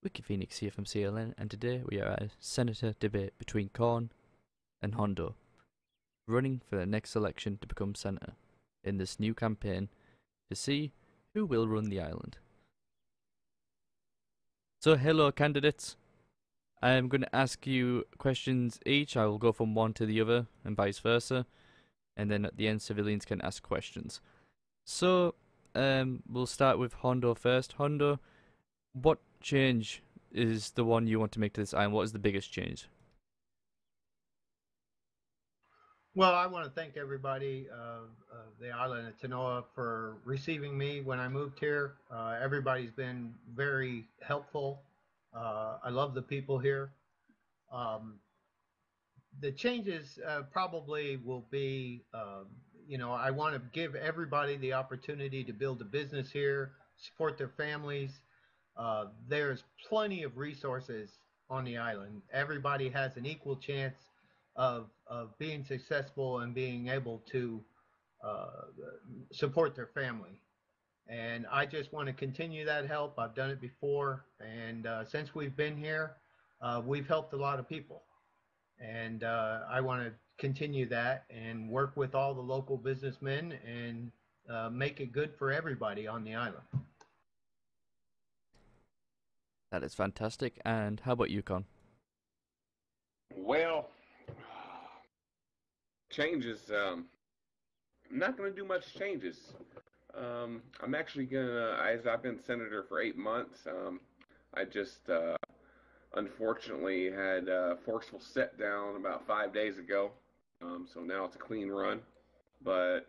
Wiki Phoenix here from CLN, and today we are at a senator debate between Korn and Hondo, running for the next election to become senator in this new campaign to see who will run the island. So hello candidates, I am going to ask you questions each. I will go from one to the other and vice versa, and then at the end civilians can ask questions. So we'll start with Hondo first. Hondo, what change is the one you want to make to this island? What is the biggest change? Well, I want to thank everybody of the island of Tanoa for receiving me when I moved here. Everybody's been very helpful. I love the people here. Um, the changes probably will be, I want to give everybody the opportunity to build a business here, support their families. There's plenty of resources on the island. Everybody has an equal chance of being successful and being able to uh, support their family. And I just want to continue that help. I've done it before, and since we've been here, we've helped a lot of people. And I want to continue that and work with all the local businessmen and make it good for everybody on the island. That is fantastic. And how about you, Con? Well, changes. I'm not going to do much changes. I'm actually gonna, as I've been senator for 8 months. I just unfortunately had a forceful set down about 5 days ago. So now it's a clean run. But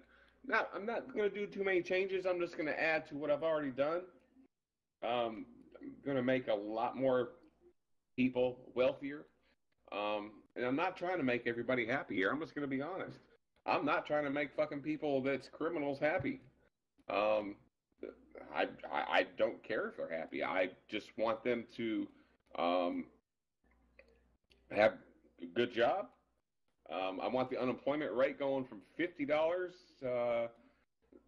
I'm not going to do too many changes. I'm just going to add to what I've already done. I'm going to make a lot more people wealthier. And I'm not trying to make everybody happy here. I'm just going to be honest. I'm not trying to make fucking people that's criminals happy. Um, I don't care if they're happy. I just want them to um, have a good job. I want the unemployment rate going from $50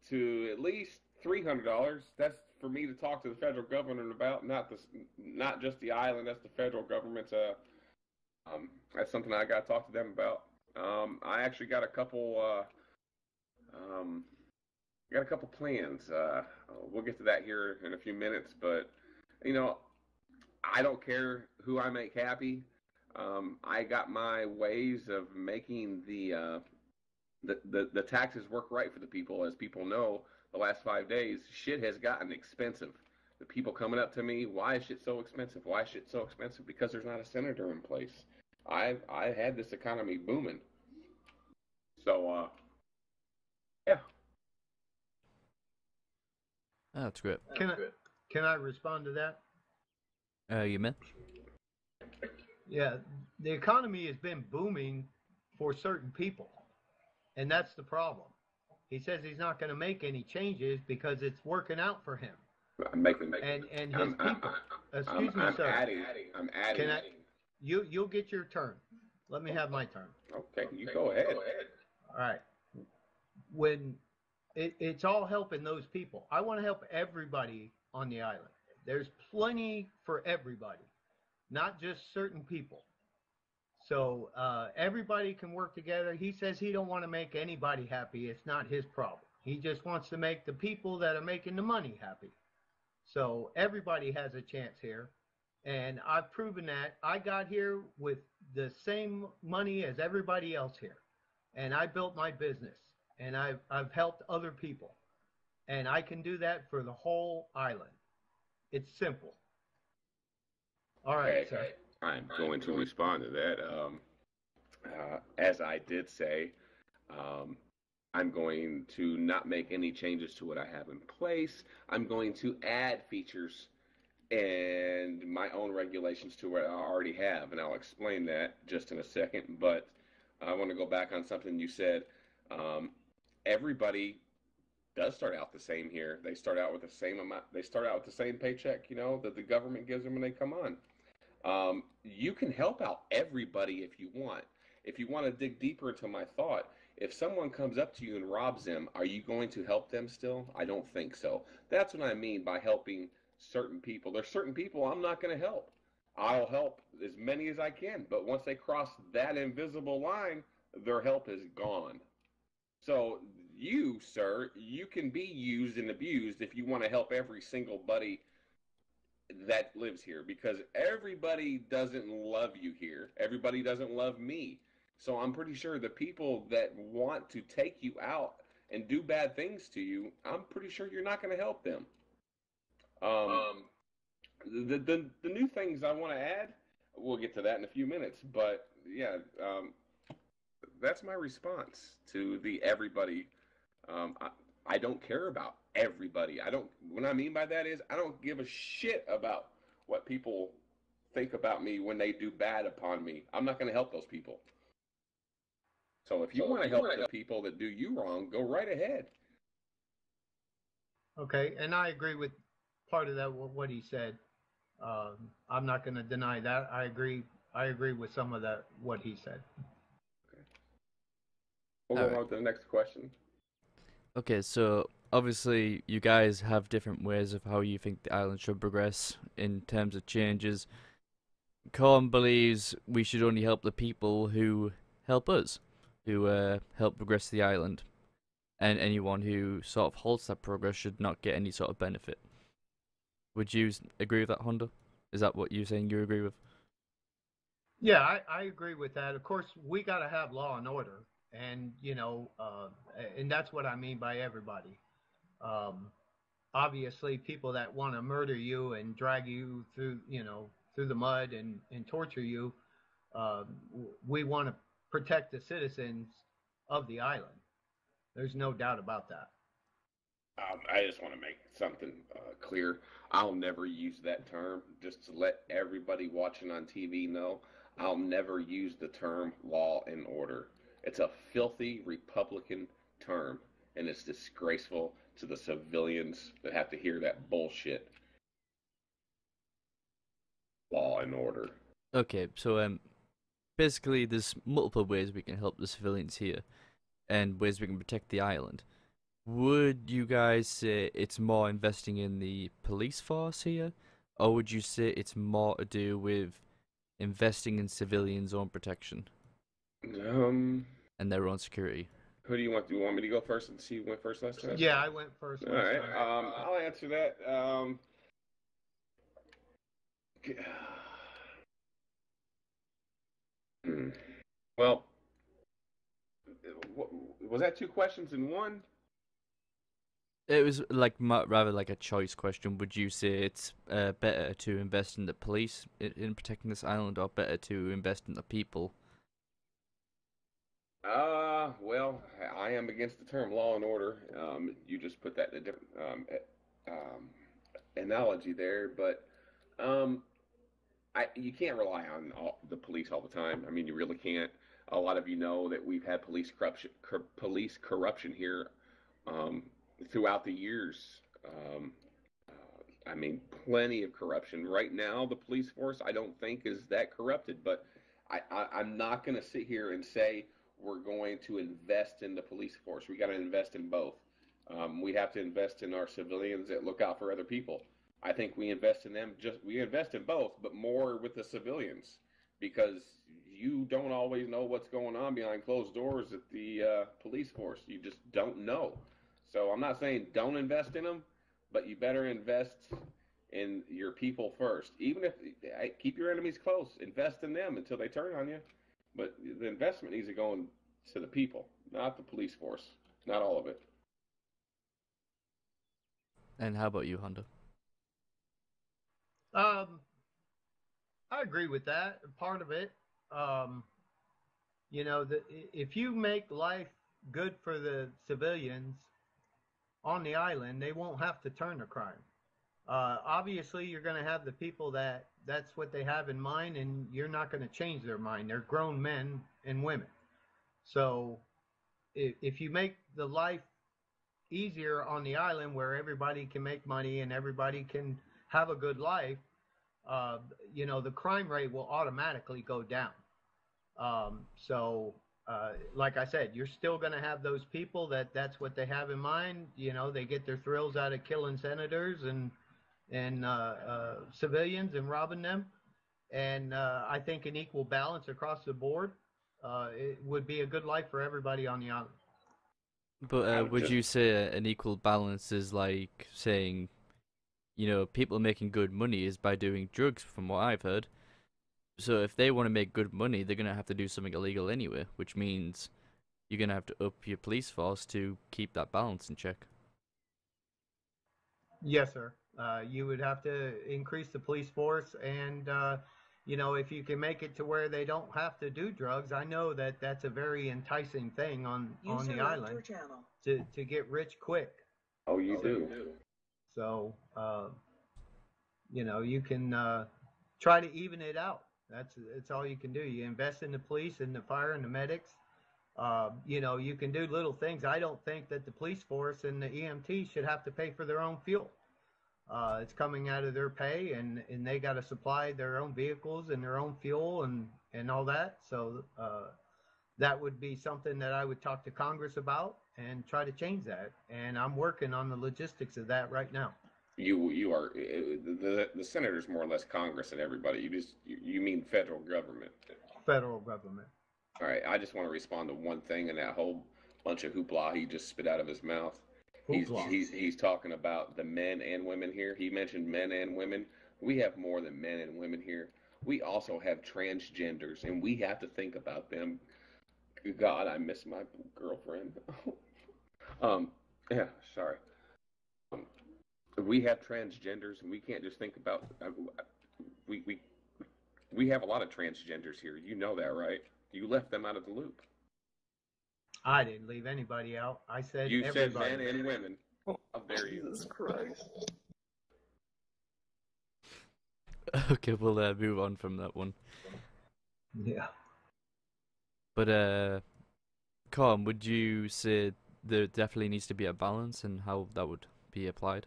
to at least $300. That's for me to talk to the federal government about, not just the island. That's the federal government's. That's something I got to talk to them about. I actually got a couple. Got a couple plans. We'll get to that here in a few minutes, but you know, I don't care who I make happy. I got my ways of making the taxes work right for the people. As people know, the last 5 days, shit has gotten expensive. The people coming up to me, why is shit so expensive? Why is shit so expensive? Because there's not a senator in place. I had this economy booming. So yeah. Oh, that's great. Can I respond to that? You may. Yeah, the economy has been booming for certain people, and that's the problem. He says he's not going to make any changes because it's working out for him I'm making. and his people. Excuse me, I'm sir. adding. I'm adding. You'll get your turn. Let me have my turn. Okay, you go ahead. All right. When it's all helping those people. I want to help everybody on the island. There's plenty for everybody, not just certain people. So everybody can work together. He says he don't want to make anybody happy. It's not his problem. He just wants to make the people that are making the money happy. So everybody has a chance here. And I've proven that. I got here with the same money as everybody else here. And I built my business. And I've helped other people. And I can do that for the whole island. It's simple. All right, Okay, sir. I'm going to respond to that. As I did say, um, I'm going to not make any changes to what I have in place. I'm going to add features and my own regulations to what I already have, and I'll explain that just in a second. But I want to go back on something you said. Um, Everybody does start out the same here. They start out with the same amount. They start out with the same paycheck, that the government gives them when they come on. You can help out everybody if you want. If you want to dig deeper into my thought, if someone comes up to you and robs them, are you going to help them still? I don't think so. That's what I mean by helping certain people. There's certain people I'm not going to help. I'll help as many as I can, but once they cross that invisible line, their help is gone. So you, sir, you can be used and abused if you want to help every single buddy that lives here, because everybody doesn't love you here. Everybody doesn't love me. So I'm pretty sure the people that want to take you out and do bad things to you, I'm pretty sure you're not going to help them. Um, the new things I want to add, we'll get to that in a few minutes. But yeah, that's my response to the everybody. I don't care about everybody. I don't. What I mean by that is I don't give a shit about what people think about me when they do bad upon me. I'm not going to help those people. So if you want to help the people that do you wrong, go right ahead. Okay, and I agree with part of that what he said. I'm not going to deny that. I agree. I agree with some of that what he said. Okay. We'll go on to the next question. Okay, so obviously you guys have different ways of how you think the island should progress in terms of changes. Korn believes we should only help the people who help us, who help progress the island, and anyone who sort of halts that progress should not get any sort of benefit. Would you agree with that, Hondo? Is that what you're saying you agree with? Yeah, I agree with that. Of course, we got to have law and order, and and that's what I mean by everybody. Um, Obviously, people that want to murder you and drag you through, through the mud and torture you, we want to protect the citizens of the island. There's no doubt about that. I just want to make something clear. I'll never use that term. Just to let everybody watching on TV know, I'll never use the term law and order. It's a filthy Republican term, and it's disgraceful to the civilians that have to hear that bullshit. Law and order. Okay, so basically there's multiple ways we can help the civilians here, and ways we can protect the island. Would you guys say it's more investing in the police force here, or would you say it's more to do with investing in civilians' own protection and their own security? Who do you want? Do you want me to go first and see who went first last time? Yeah, I went first. All right. I'll answer that. Well, was that two questions in one? It was like rather like a choice question. Would you say it's better to invest in the police in protecting this island, or better to invest in the people? Well, I am against the term law and order. You just put that in a different analogy there, but you can't rely on the police all the time. I mean, you really can't. A lot of you know that we've had police corruption here throughout the years. I mean, plenty of corruption. Right now, the police force, I don't think, is that corrupted, but I'm not going to sit here and say we're going to invest in the police force. We got to invest in both. We have to invest in our civilians that look out for other people. I think we invest in them. We invest in both, but more with the civilians, because you don't always know what's going on behind closed doors at the police force. You just don't know. So I'm not saying don't invest in them, but you better invest in your people first. Even if keep your enemies close, invest in them until they turn on you. But the investment needs to go to the people, not the police force, not all of it. And how about you, Hondo? I agree with that. Part of it, if you make life good for the civilians on the island, they won't have to turn to crime. Obviously, you're going to have the people that's what they have in mind, and you're not going to change their mind. They're grown men and women. So if you make the life easier on the island where everybody can make money and everybody can have a good life, the crime rate will automatically go down. Like I said, you're still going to have those people that's what they have in mind. They get their thrills out of killing senators and and civilians and robbing them. And I think an equal balance across the board, it would be a good life for everybody on the island. But would you say an equal balance is like saying, you know, people making good money is by doing drugs, from what I've heard. So if they want to make good money, they're gonna have to do something illegal anyway, which means you're gonna have to up your police force to keep that balance in check. Yes, sir. You would have to increase the police force, and if you can make it to where they don't have to do drugs, I know that that's a very enticing thing on the island to get rich quick. Oh, you do. So you can try to even it out. That's all you can do. You invest in the police and the fire and the medics. You can do little things. I don't think that the police force and the EMT should have to pay for their own fuel. It's coming out of their pay, and they got to supply their own vehicles and their own fuel and all that. So that would be something that I would talk to Congress about and try to change that. And I'm working on the logistics of that right now. You are the senator's more or less Congress and everybody. You mean federal government. Federal government. All right, I just want to respond to one thing in that whole bunch of hoopla he just spit out of his mouth. He's talking about the men and women here. He mentioned men and women. We have more than men and women here. We also have transgenders, and we have to think about them. God, I miss my girlfriend. Yeah, sorry. We have transgenders, and we can't just think about. We have a lot of transgenders here. You know that, right? You left them out of the loop. I didn't leave anybody out. I said you everybody. said men and women. Oh, there you Jesus Christ. Okay, we'll move on from that one. Yeah. But Korn, would you say there definitely needs to be a balance and how that would be applied?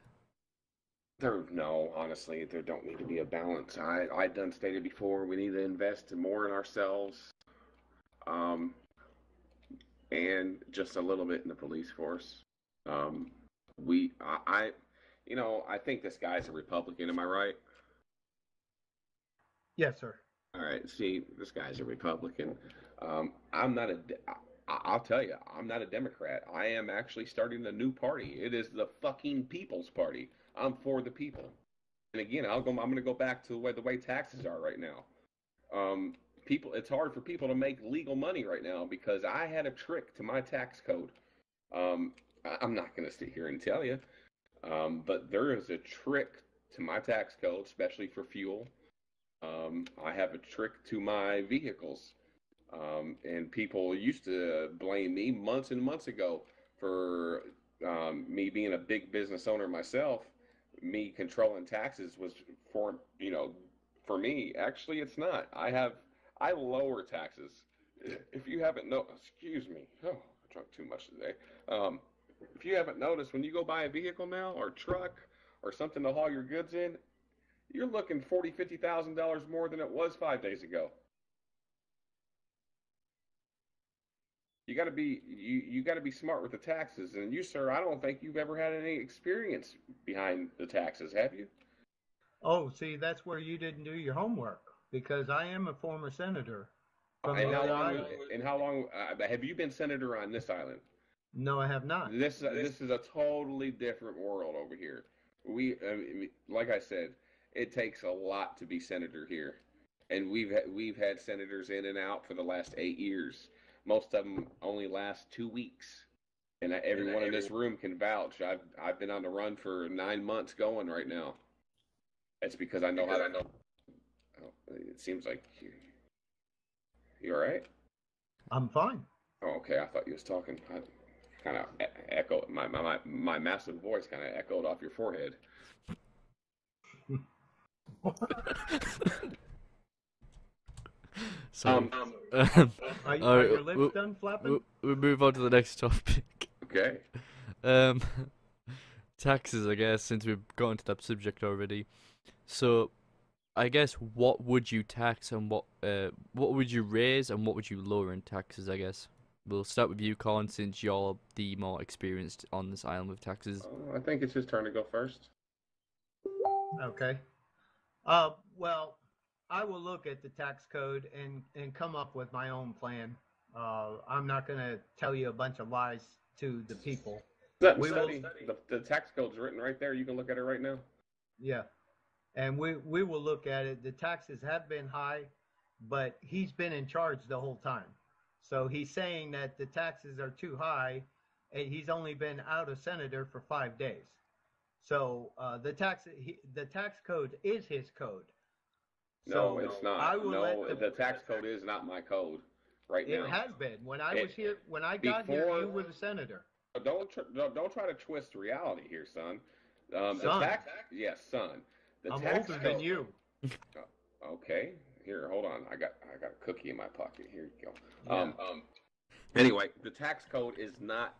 No, honestly, there don't need to be a balance. I done stated before, we need to invest more in ourselves, and just a little bit in the police force. I think this guy's a Republican. Am I right? Yes, sir. All right. See, this guy's a Republican. I'm not I'll tell you, I'm not a Democrat. I am actually starting a new party. It is the fucking People's Party. I'm for the people. And again, I'm going to go back to the way taxes are right now. It's hard for people to make legal money right now because I had a trick to my tax code. I'm not going to sit here and tell you, but there is a trick to my tax code, especially for fuel. I have a trick to my vehicles. And people used to blame me months and months ago for me being a big business owner myself. Me controlling taxes was for me. Actually, it's not. I lower taxes. If you haven't excuse me. Oh, I drank too much today. If you haven't noticed, when you go buy a vehicle now or truck or something to haul your goods in, you're looking $40,000-$50,000 more than it was 5 days ago. You got to be smart with the taxes. And you, sir, I don't think you've ever had any experience behind the taxes, have you? Oh, see, that's where you didn't do your homework because I am a former senator. And how long have you been senator on this island? No, I have not. This is a totally different world over here. Like I said, it takes a lot to be senator here, and we've had senators in and out for the last 8 years. Most of them only last 2 weeks, and everyone in this room can vouch. I've been on the run for 9 months going right now. It's because I know how to. Oh, it seems like you all right? I'm fine. Oh, okay. I thought you was talking. I kind of echoed my massive voice kind of echoed off your forehead. So, are your lips done flapping? We'll move on to the next topic. Okay. Taxes, I guess, since we've gotten to that subject already. So, I guess, what would you tax and what would you raise and what would you lower in taxes, I guess? We'll start with you, Korn, since you're the more experienced on this island with taxes. I think it's his turn to go first. Okay. Well, I will look at the tax code and come up with my own plan. I'm not going to tell you a bunch of lies to the people. We will, Study. The tax code's written right there. You can look at it right now. yeah, and we will look at it. The taxes have been high, but he's been in charge the whole time. So he's saying that the taxes are too high, and he's only been out of senator for 5 days. So the tax code is his code. No, So it's not. I will No, let the tax code is not my code right it now. has been when I It, was here when I got here. before, You were the senator, don't try to twist reality here, son. The son. tax, yes, son. The I'm tax older code. than you. Okay, here, hold on. I got a cookie in my pocket. Here you go. Yeah. Anyway, the tax code is not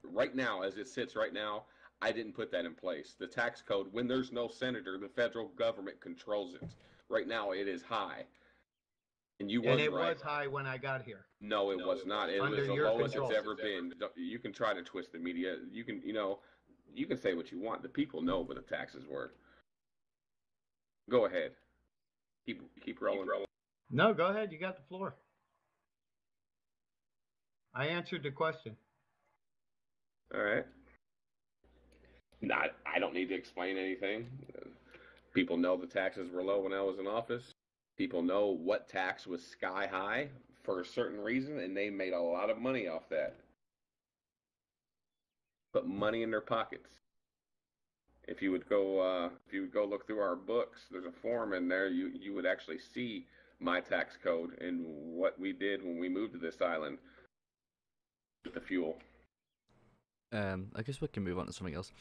right now as it sits right now. I didn't put that in place. The tax code, when there's no senator, the federal government controls it. Right now, it is high, and you And was it right. was high when I got here. No, it was not. It Under was the your lowest control. it's ever been. You can try to twist the media. You can, you can say what you want. The people know what the taxes were. Go ahead. Keep rolling. No, go ahead. You got the floor. I answered the question. All right. Not. I don't need to explain anything. People know the taxes were low when I was in office. People know what tax was sky high for a certain reason, and they made a lot of money off that. Put money in their pockets. If you would go look through our books, there's a form in there. You would actually see my tax code and what we did when we moved to this island with the fuel. I guess we can move on to something else.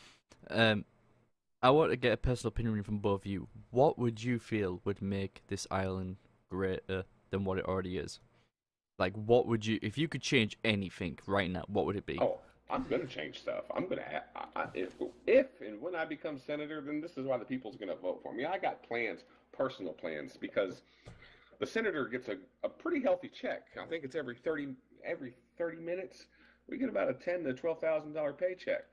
I want to get a personal opinion from both of you. What would you feel would make this island greater than what it already is? Like, what would you, if you could change anything right now, what would it be? Oh, I'm gonna change stuff. I'm gonna if and when I become senator, then this is why the people's gonna vote for me. I got plans, personal plans, because the senator gets a pretty healthy check. I think it's every 30 minutes. We get about a $10,000 to $12,000 paycheck.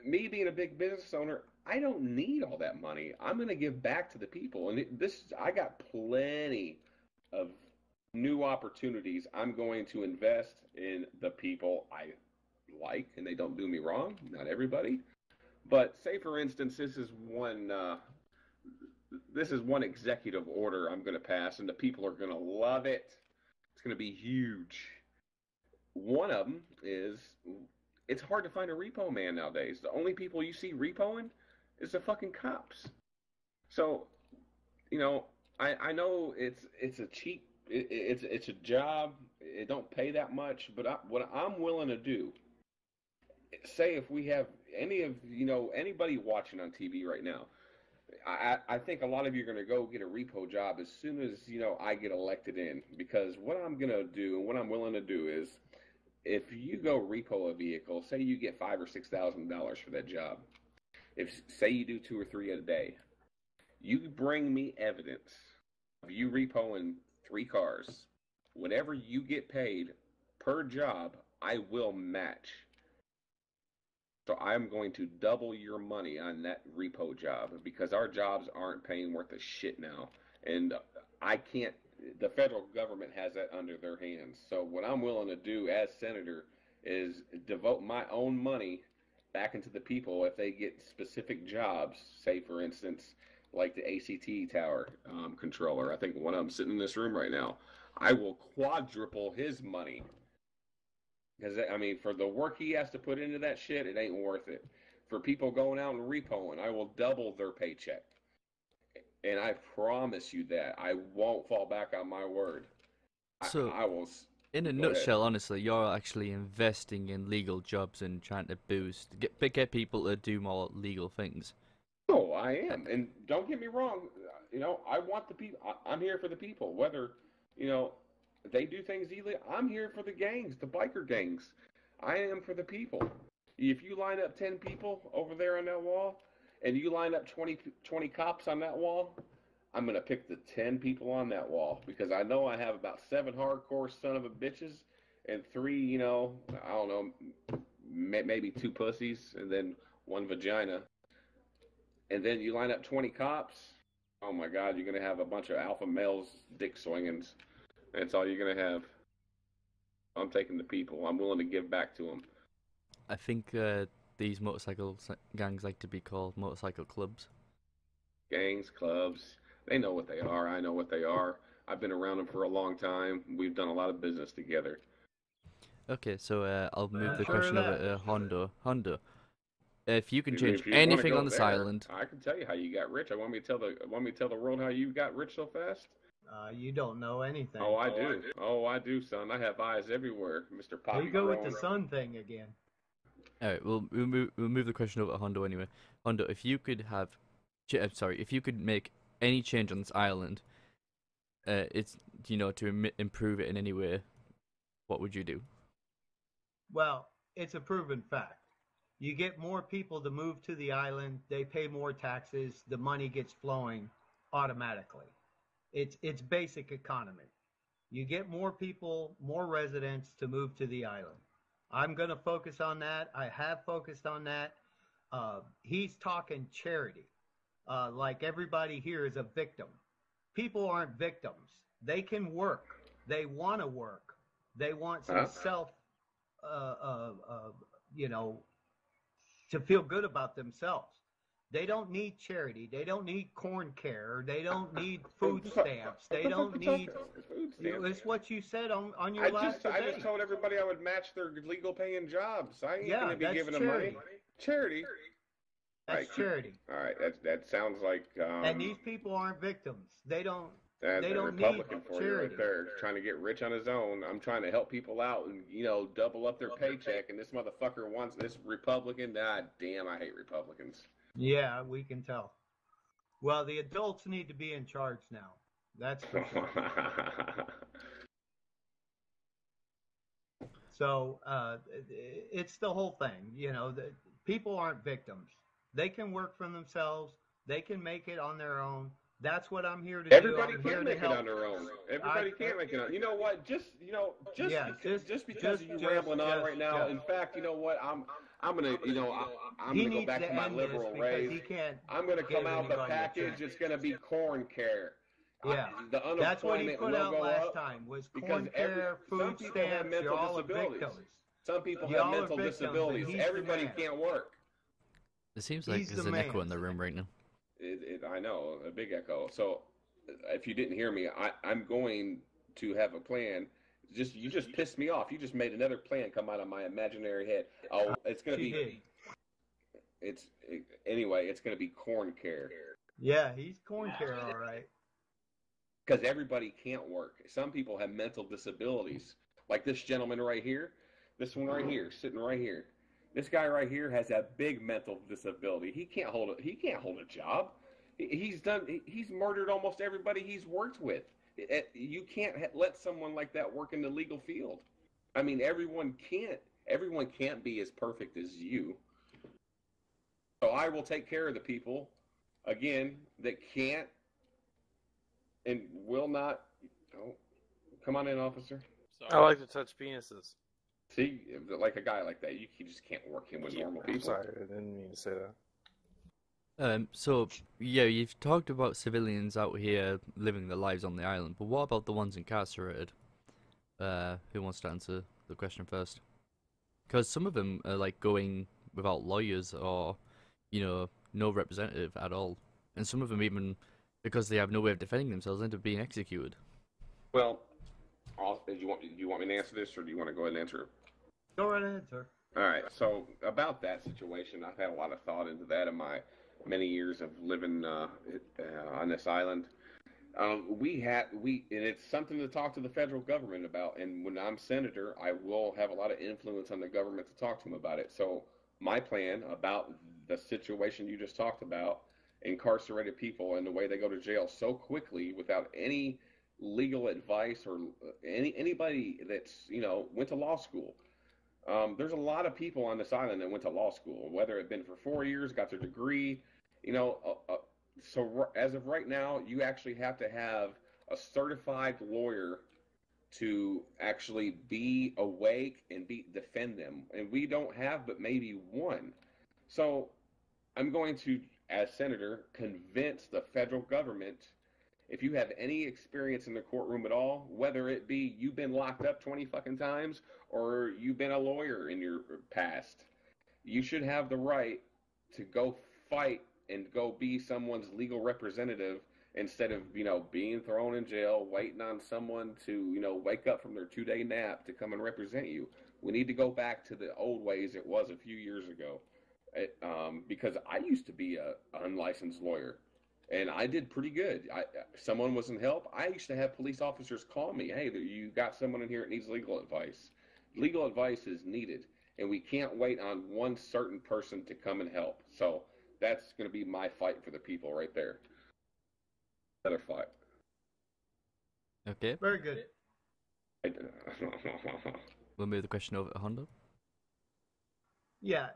Me being a big business owner, I don't need all that money. I'm going to give back to the people, and I got plenty of new opportunities. I'm going to invest in the people I like, and they don't do me wrong. Not everybody, but say for instance, this is one executive order I'm going to pass, and the people are going to love it. It's going to be huge. One of them is it's hard to find a repo man nowadays. The only people you see repoing is the fucking cops. So, I know it's a cheap, it's a job. It don't pay that much, but what I'm willing to do, say if we have anybody watching on TV right now, I think a lot of you are going to go get a repo job as soon as I get elected in, because what I'm going to do and what I'm willing to do is, if you go repo a vehicle, say you get $5,000 or $6,000 for that job. Say you do 2 or 3 a day, you bring me evidence of you repoing 3 cars. Whenever you get paid per job, I will match. So I'm going to double your money on that repo job, because our jobs aren't paying worth a shit now, and I can't. The federal government has that under their hands. So what I'm willing to do as senator is devote my own money back into the people if they get specific jobs. Say, for instance, like the ACT tower controller. I think one of them sitting in this room right now. I will quadruple his money. Because, for the work he has to put into that shit, it ain't worth it. For people going out and repoing, I will double their paycheck. And I promise you that I won't fall back on my word. So, I will. In a nutshell, honestly, you're actually investing in legal jobs and trying to get people to do more legal things. Oh, I am. And don't get me wrong. I want the people. I'm here for the people. Whether, they do things illegally, I'm here for the gangs, the biker gangs. I am for the people. If you line up 10 people over there on that wall, and you line up 20 cops on that wall, I'm going to pick the 10 people on that wall, because I know I have about 7 hardcore son of a bitches and 3, I don't know, maybe 2 pussies and then 1 vagina. and then you line up 20 cops. Oh my God, you're gonna have a bunch of alpha males dick swingings. That's all you're gonna have. I'm taking the people. I'm willing to give back to them. I think these motorcycle gangs like to be called motorcycle clubs. Gangs, clubs, they know what they are. I know what they are. I've been around them for a long time. We've done a lot of business together. Okay, so I'll move the Sure question over that. to Hondo. Hondo, if you can If change you wanna anything go on this there, island, I can tell you how you got rich. Want me to tell the world how you got rich so fast? You don't know anything. Oh, I do. Oh, I do, son. I have eyes everywhere, Mr. Poppy. Here you go with the sun thing again. all right, we'll move the question over to Hondo anyway. Hondo, if you could have, if you could make any change on this island, it's to improve it in any way, what would you do? Well, it's a proven fact. You get more people to move to the island, they pay more taxes, the money gets flowing automatically. It's basic economy. You get more people, more residents to move to the island. I'm going to focus on that. I have focused on that. He's talking charity. Like everybody here is a victim. People aren't victims. They can work. They want to work. They want some you know, to feel good about themselves. They don't need charity. They don't need corn care. They don't need food stamps. They don't need. Food stamps. It's what you said on your last I debate. just told everybody I would match their legal paying jobs. I ain't going to be that's giving them charity. money. Charity. That's charity. All right, that sounds like. And these people aren't victims. They don't. That's They a don't Republican need for you charity. right there, trying to get rich on his own. I'm trying to help people out and double up their paycheck, and this motherfucker wants this Republican. God damn, I hate Republicans. Yeah, we can tell. Well, the adults need to be in charge now. That's for sure. So it's the whole thing. People aren't victims. They can work for themselves. They can make it on their own. That's what I'm here to Everybody do. I'm can here make to it help. on their own. Everybody can't make it on. You know what? Just because you're rambling on right now. In fact, you know what? I'm gonna go back to my liberal ways. I'm gonna come out with a package. It's gonna be corn care. Yeah, the that's what he unemployment put will out go last up time was because corn care, some food people have stamps. mental You're all disabilities. victims. Some people Y'all have are mental victims, disabilities. and he's the Everybody man. can't work. It seems like He's there's the an echo man. in the room right now. I know, a big echo. So, if you didn't hear me, I'm going to have a plan. You just pissed me off. You just made another plan come out of my imaginary head. Oh, it's gonna She be. did. Anyway. It's gonna be corn care. Yeah, he's corn care, all right. Because everybody can't work. Some people have mental disabilities, like this gentleman right here. This one right here, sitting right here. This guy right here has a big mental disability. He can't hold a job. He's murdered almost everybody he's worked with. You can't let someone like that work in the legal field. I mean, everyone can't be as perfect as you. So I will take care of the people, again, that can't and will not. Oh, come on in, officer. Sorry. I like to touch penises. See, like a guy like that, you just can't work him with normal people. I'm sorry, I didn't mean to say that. So, yeah, you've talked about civilians out here living their lives on the island, but what about the ones incarcerated? Who wants to answer the question first? Because some of them are, like, going without lawyers or, no representative at all. And some of them even, because they have no way of defending themselves, end up being executed. Well, do you want me to answer this, or do you want to go ahead and answer it? Go right ahead, sir. All right. So about that situation, I've had a lot of thought into that in my many years of living on this island. And it's something to talk to the federal government about. And when I'm senator, I will have a lot of influence on the government to talk to them about it. So my plan about the situation you just talked about, incarcerated people and the way they go to jail so quickly without any legal advice or anybody that's went to law school. There's a lot of people on this island that went to law school, whether it been for 4 years, got their degree, so as of right now, you actually have to have a certified lawyer to actually be awake and defend them. And we don't have but maybe one. So I'm going to as senator, convince the federal government, if you have any experience in the courtroom at all, whether it be you've been locked up 20 fucking times or you've been a lawyer in your past, you should have the right to go fight and go be someone's legal representative instead of, being thrown in jail, waiting on someone to, wake up from their 2-day nap to come and represent you. We need to go back to the old ways it was a few years ago. Because I used to be an unlicensed lawyer, and I did pretty good. Someone wasn't help. I used to have police officers call me, hey, you got someone in here that needs legal advice. Legal advice is needed, and we can't wait on one certain person to come and help. So that's going to be my fight for the people right there. Another fight. Okay. Very good. We'll move the question over to Hondo. Yeah,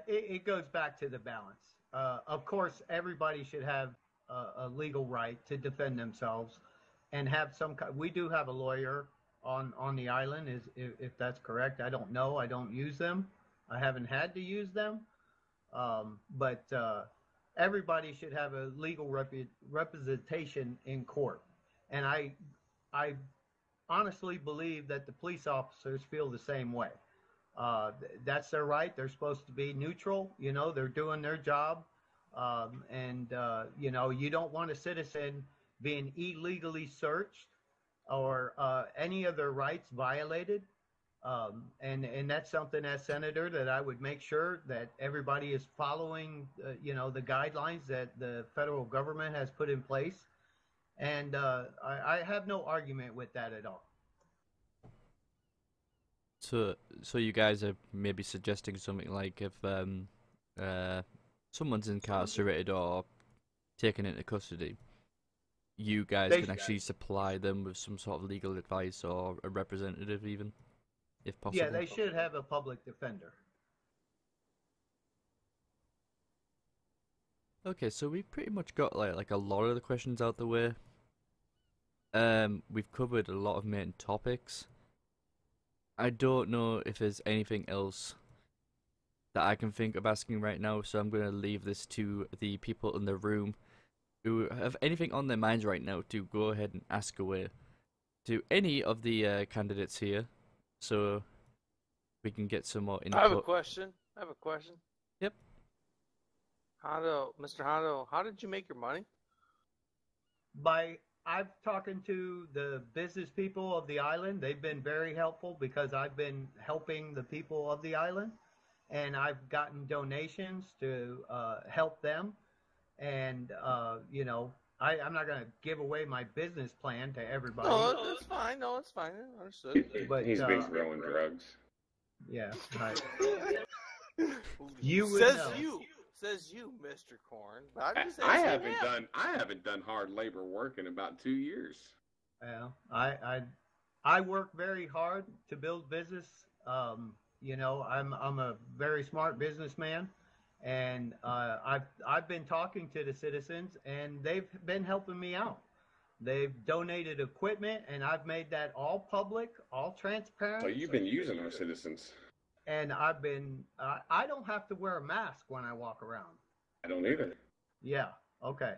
it goes back to the balance. Of course, everybody should have a legal right to defend themselves and have some. We do have a lawyer on the island, if that's correct. I don't know. I don't use them. I haven't had to use them. But everybody should have a legal representation in court. And I honestly believe that the police officers feel the same way. That's their right. They're supposed to be neutral. They're doing their job. You don't want a citizen being illegally searched or any of their rights violated. And that's something as senator that I would make sure that everybody is following, the guidelines that the federal government has put in place. And I have no argument with that at all. So you guys are maybe suggesting something like if someone's incarcerated or taken into custody, you guys can actually supply them with some sort of legal advice or a representative even, if possible? Yeah, they should have a public defender. Okay, so we've pretty much got like a lot of the questions out the way. We've covered a lot of main topics. I don't know if there's anything else that I can think of asking right now, so I'm going to leave this to the people in the room who have anything on their minds right now to go ahead and ask away to any of the candidates here, so we can get some more input. I have a question. Yep. Hondo, Mr. Hondo, how did you make your money? I'm talking to the business people of the island. They've been very helpful because I've been helping the people of the island, and I've gotten donations to help them. And I'm not going to give away my business plan to everybody. No, that's fine. Understood. But he's been growing drugs. Yeah, right. You would know. Says you, Mr. Korn. I haven't done hard labor work in about 2 years. Well, I work very hard to build business. I'm a very smart businessman, and I've been talking to the citizens, and they've been helping me out. They've donated equipment, and I've made that all public, all transparent. So you've been using our citizens. And I don't have to wear a mask when I walk around. I don't either. Yeah, okay.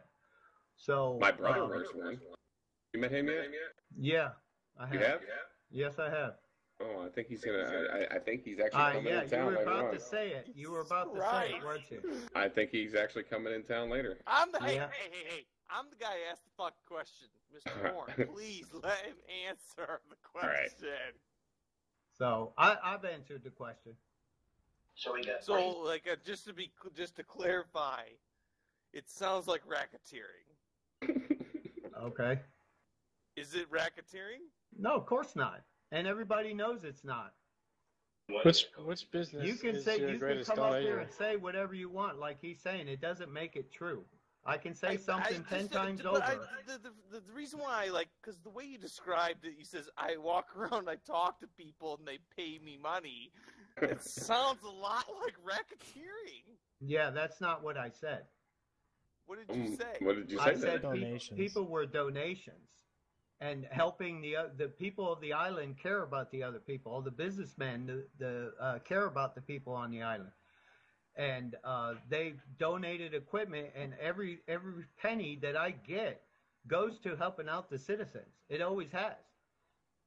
So my brother wears one. You met him yet? Yeah, I have. You have? Yes, I have. Oh, I think he's gonna. I think he's actually coming in town later on. You were about to say it. You were about to say it, weren't you? I think he's actually coming in town later. Hey! I'm the guy who asked the fucking question, Mr. Korn. Please let him answer the question. Right. So I've answered the question. Just to clarify, it sounds like racketeering. Okay. Is it racketeering? No, of course not. And everybody knows it's not. Which business? You can come up here and say whatever you want, like he's saying. It doesn't make it true. I can say something 10 times over. The reason why, because the way you described it, you says, I walk around, I talk to people, and they pay me money. It sounds a lot like racketeering. Yeah, that's not what I said. What did you say? What did you say? I said people were donations. And helping the people of the island care about the other people. The businessmen care about the people on the island. and they've donated equipment, and every penny that I get goes to helping out the citizens. It always has.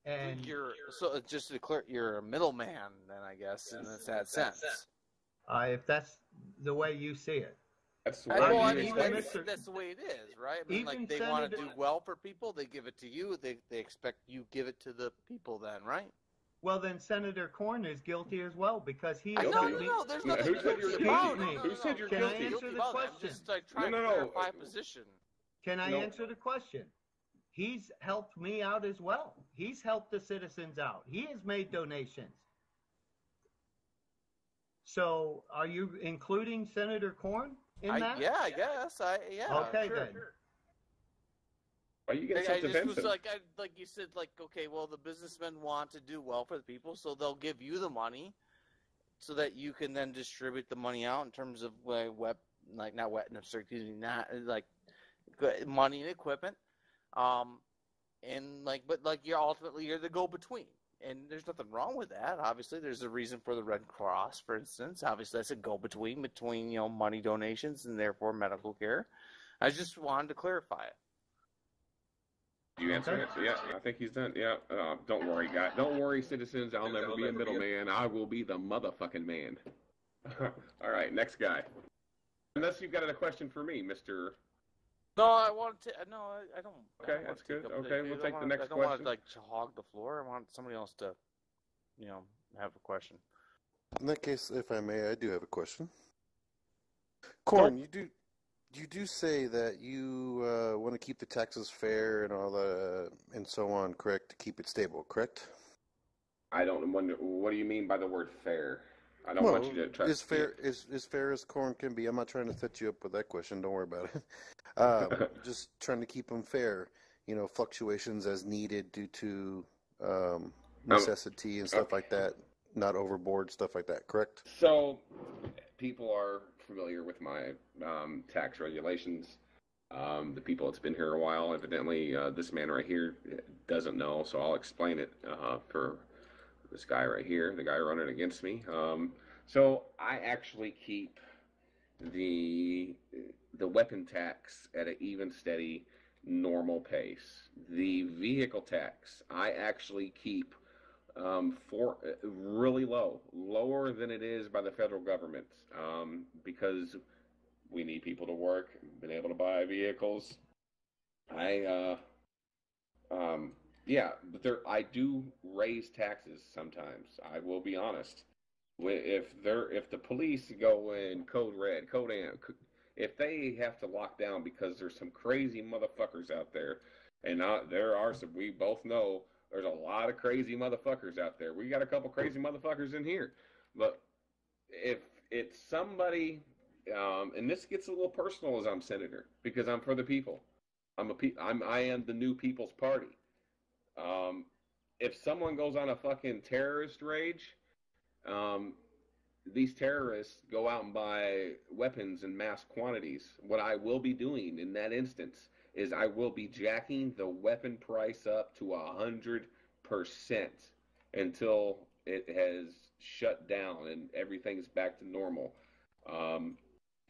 And so just to be clear, you're a middleman then, I guess, in that sense. If that's the way you see it. That's the Well, I way mean, that's the way it is, right? I mean, like, they want to do well for people, they give it to you, they expect you give it to the people then, right? Well, then Senator Korn is guilty as well, because he has helped me. No, there's nothing guilty about it. Who said you're Can guilty? I answer the question? I'm just like trying to clarify a position. Can I answer the question? He's helped me out as well. He's helped the citizens out. He has made donations. So, are you including Senator Korn in that? Yeah, I guess. Okay, sure, then. Sure. Why you getting so defensive? Was like you said, like, okay, well, the businessmen want to do well for the people, so they'll give you the money, so that you can then distribute the money out in terms of money and equipment, and but you're the go-between, and there's nothing wrong with that. Obviously, there's a reason for the Red Cross, for instance. Obviously, that's a go-between between money donations and therefore medical care. I just wanted to clarify it. You answer it. Yeah, I think he's done. Yeah. Don't worry, guys. Don't worry, citizens. I'll never be a middleman. I will be the motherfucking man. All right, next guy. Unless you've got a question for me, Mr. No, I wanted to. No, I don't. Okay, that's good. Okay, we'll take the next question. I don't want to hog the floor. I want somebody else to, have a question. In that case, if I may, I do have a question. Korn, you do say that you want to keep the taxes fair and all that and so on, correct? To keep it stable, correct? I don't wonder. What do you mean by the word fair? I don't want you to try. As fair as Korn can be. I'm not trying to set you up with that question. Don't worry about it. Just trying to keep them fair. Fluctuations as needed due to necessity and stuff like that. Not overboard, stuff like that. Correct? So, people are familiar with my tax regulations. The people that's been here a while, evidently, this man right here doesn't know, so I'll explain it for this guy right here, the guy running against me. So I actually keep the weapon tax at an even, steady, normal pace. The vehicle tax I actually keep for really lower than it is by the federal government, because we need people to work, been able to buy vehicles. But I do raise taxes sometimes. I will be honest. If the police go in code red, code amp, if they have to lock down because there's some crazy motherfuckers out there, and there are some, we both know there's a lot of crazy motherfuckers out there. We got a couple crazy motherfuckers in here, but if it's somebody, and this gets a little personal as I'm senator because I'm for the people. I am the new People's Party. If someone goes on a fucking terrorist rage, these terrorists go out and buy weapons in mass quantities. What I will be doing in that instance is I will be jacking the weapon price up to 100% until it has shut down and everything's back to normal.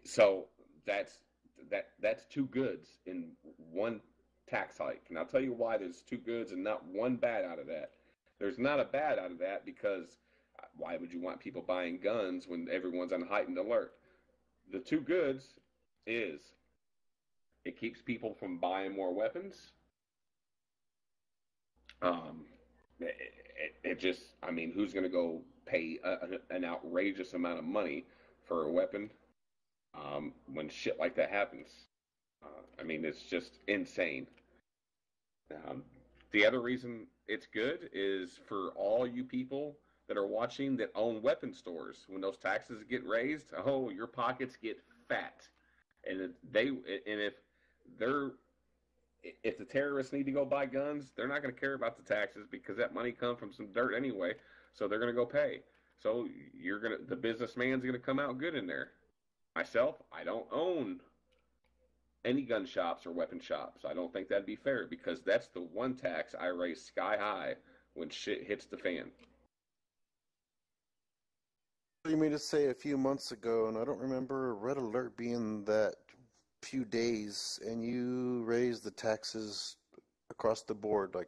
So that's two goods in one tax hike. And I'll tell you why there's two goods and not one bad out of that. There's not a bad out of that because why would you want people buying guns when everyone's on heightened alert? The two goods is it keeps people from buying more weapons. Who's going to go pay an outrageous amount of money for a weapon when shit like that happens? It's just insane. The other reason it's good is for all you people that are watching that own weapon stores. When those taxes get raised, your pockets get fat, and if the terrorists need to go buy guns, they're not going to care about the taxes because that money comes from some dirt anyway. So they're going to go pay. So the businessman's going to come out good in there. Myself, I don't own any gun shops or weapon shops. I don't think that'd be fair because that's the one tax I raise sky high when shit hits the fan. You mean to say a few months ago, and I don't remember red alert being that few days, and you raised the taxes across the board like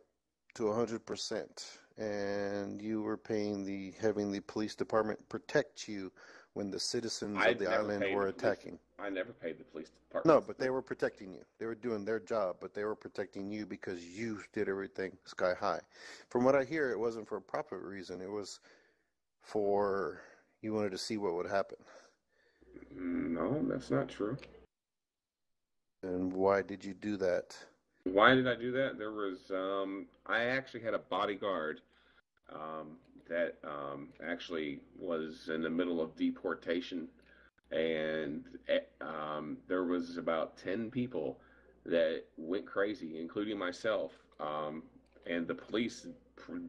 to 100%, and you were having the police department protect you when the citizens of the island were attacking. I never paid the police department. No, but they were protecting you. They were doing their job, but they were protecting you because you did everything sky high. From what I hear, it wasn't for a proper reason. It was for you wanted to see what would happen. No, that's not true. And why did you do that? Why did I do that? There was, I actually had a bodyguard that actually was in the middle of deportation, and there was about 10 people that went crazy, including myself, and the police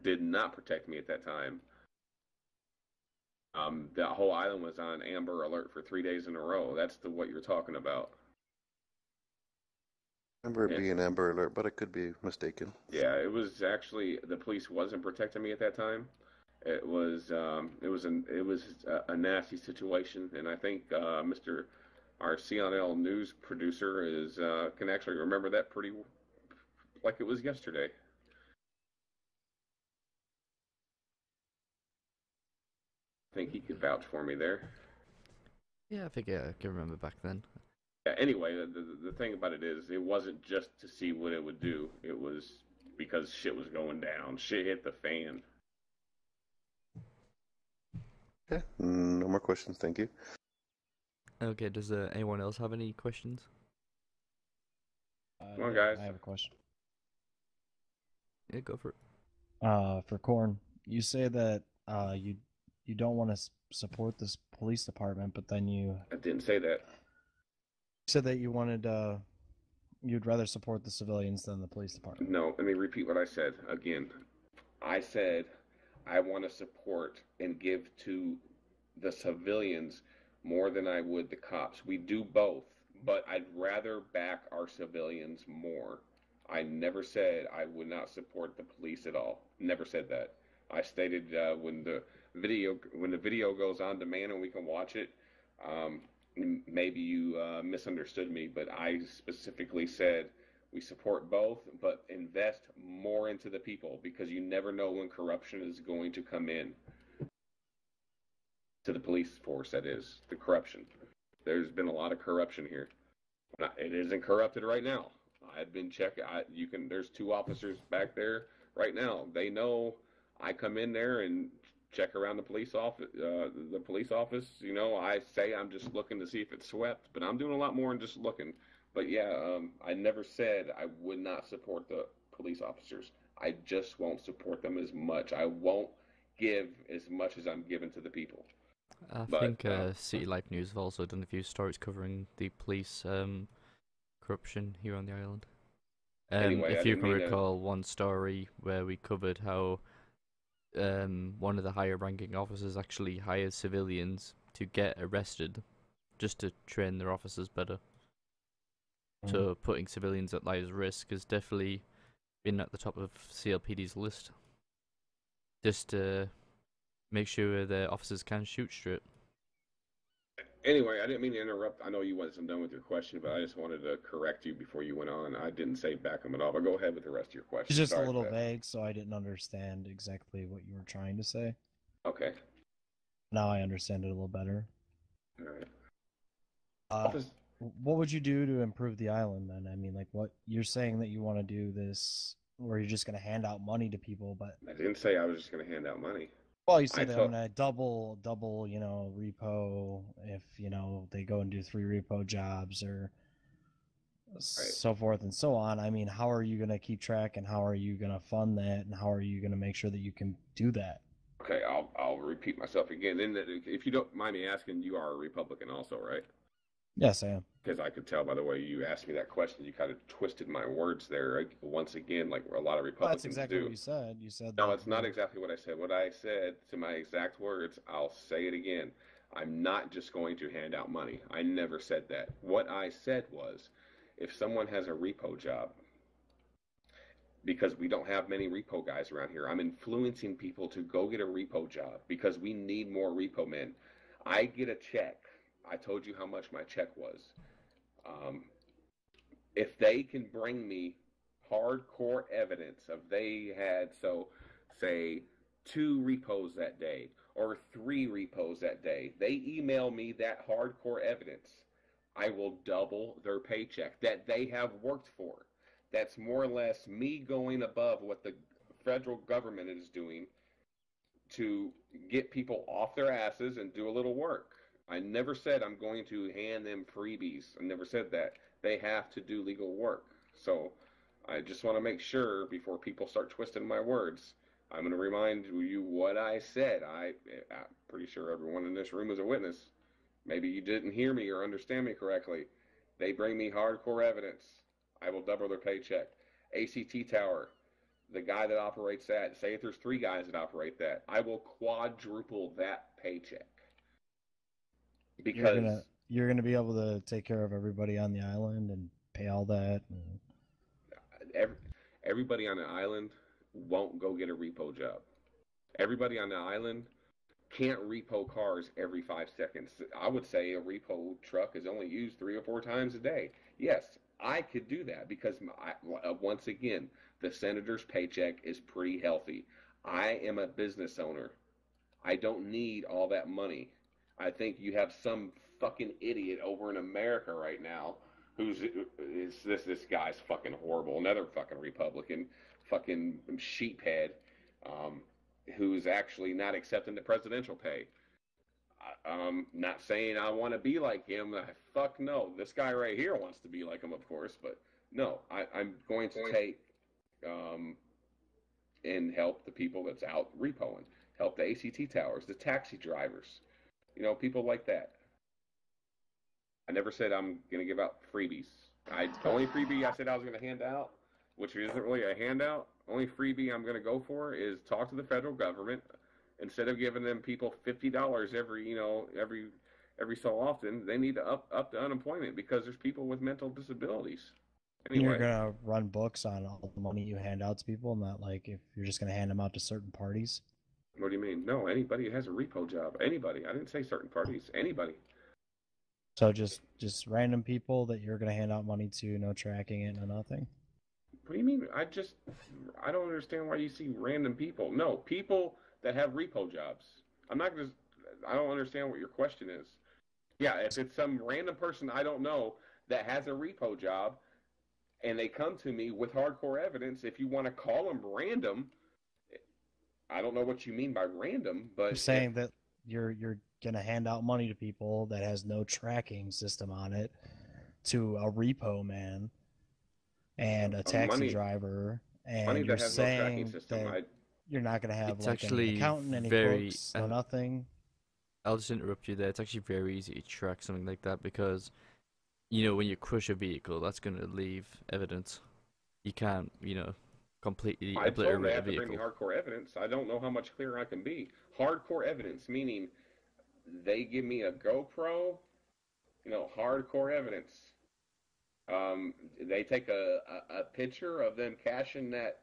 did not protect me at that time. The whole island was on Amber Alert for 3 days in a row. That's what you're talking about. I remember it being Amber Alert, but I could be mistaken. Yeah, it was actually the police wasn't protecting me at that time. It was a nasty situation, and I think our CLN news producer can actually remember that pretty like it was yesterday. I think he could vouch for me there. Yeah, I think I can remember back then. Yeah, anyway, the thing about it is, it wasn't just to see what it would do. It was because shit was going down. Shit hit the fan. Okay, no more questions, thank you. Okay, does anyone else have any questions? Come on, guys. I have a question. Yeah, go for it. For Korn, you say that you don't want to support this police department, but then I didn't say that. said that you wanted you'd rather support the civilians than the police department. No, let me repeat what I said again. I said I want to support and give to the civilians more than I would the cops. We do both, but I'd rather back our civilians more. I never said I would not support the police at all. Never said that. I stated when the video goes on demand and we can watch it, maybe you misunderstood me, but I specifically said we support both, but invest more into the people, because you never know when corruption is going to come in to the police force. That is the corruption. There's been a lot of corruption here. It isn't corrupted right now. I've been checking. There's 2 officers back there right now. They know I come in there and check around the police office. You know, I say I'm just looking to see if it's swept, but I'm doing a lot more than just looking. But yeah, I never said I would not support the police officers. I just won't support them as much. I won't give as much as I'm giving to the people. I think City Life News have also done a few stories covering the police corruption here on the island. Anyway, if you can recall one story where we covered how one of the higher ranking officers actually hired civilians to get arrested just to train their officers better. So putting civilians at lives risk has definitely been at the top of CLPD's list, just to make sure the officers can shoot straight. Anyway, I didn't mean to interrupt. I know you wasn't done with your question, but I just wanted to correct you before you went on. I didn't say back them at all, but go ahead with the rest of your question. It's just a little vague, so I didn't understand exactly what you were trying to say. Okay. Now I understand it a little better. All right. What would you do to improve the island then? I mean, like, what you're saying that you want to do this, where you're just going to hand out money to people, but I didn't say I was just going to hand out money. Well, you said that I'm going to double, you know, repo if, you know, they go and do 3 repo jobs or so forth and so on. I mean, how are you going to keep track, and how are you going to fund that, and how are you going to make sure that you can do that? Okay, I'll repeat myself again. And if you don't mind me asking, you are a Republican also, right? Yes, I am. Because I could tell by the way you asked me that question, you kind of twisted my words there once again, like a lot of Republicans do. That's exactly what you said. You said no, it's not exactly what I said. What I said, to my exact words, I'll say it again. I'm not just going to hand out money. I never said that. What I said was, if someone has a repo job, because we don't have many repo guys around here, I'm influencing people to go get a repo job because we need more repo men. I get a check. I told you how much my check was. If they can bring me hardcore evidence of they had, so say, 2 repos that day or 3 repos that day, they email me that hardcore evidence, I will double their paycheck that they have worked for. That's more or less me going above what the federal government is doing to get people off their asses and do a little work. I never said I'm going to hand them freebies. I never said that. They have to do legal work. So I just want to make sure before people start twisting my words, I'm going to remind you what I said. I'm pretty sure everyone in this room is a witness. Maybe you didn't hear me or understand me correctly. They bring me hardcore evidence. I will double their paycheck. ACT Tower, the guy that operates that, say if there's 3 guys that operate that, I will quadruple that paycheck. Because you're gonna be able to take care of everybody on the island and pay all that. Everybody on the island won't go get a repo job. Everybody on the island can't repo cars every 5 seconds. I would say a repo truck is only used 3 or 4 times a day. Yes, I could do that because, once again, the senator's paycheck is pretty healthy. I am a business owner. I don't need all that money. I think you have some fucking idiot over in America right now this guy's fucking horrible. Another fucking Republican, fucking sheephead, who's actually not accepting the presidential pay. Not saying I want to be like him. Fuck no. This guy right here wants to be like him, of course, but no. I'm going to take and help the people that's out repoing. Help the ACT towers, the taxi drivers. People like that. I never said I'm going to give out freebies. The only freebie I said I was going to hand out, which isn't really a handout, only freebie I'm going to go for is talk to the federal government. Instead of giving them people $50 every so often, they need to up the unemployment because there's people with mental disabilities. Anyway. You're going to run books on all the money you hand out to people, not like if you're just going to hand them out to certain parties? What do you mean? No, anybody who has a repo job. Anybody. I didn't say certain parties. Anybody. So just random people that you're going to hand out money to, no tracking it, no nothing? What do you mean? I don't understand why you see random people. No, people that have repo jobs. I don't understand what your question is. Yeah, if it's some random person I don't know that has a repo job and they come to me with hardcore evidence, if you want to call them random, I don't know what you mean by random, but you're saying that you're going to hand out money to people that has no tracking system on it, to a repo man and a taxi driver, and you're saying that you're not going to have like an accountant, any books, no nothing. I'll just interrupt you there. It's actually very easy to track something like that because, when you crush a vehicle, that's going to leave evidence. You can't, completely obliterate they have a vehicle. To bring me hardcore evidence. I don't know how much clearer I can be. Hardcore evidence, meaning they give me a GoPro, hardcore evidence. They take a picture of them cashing that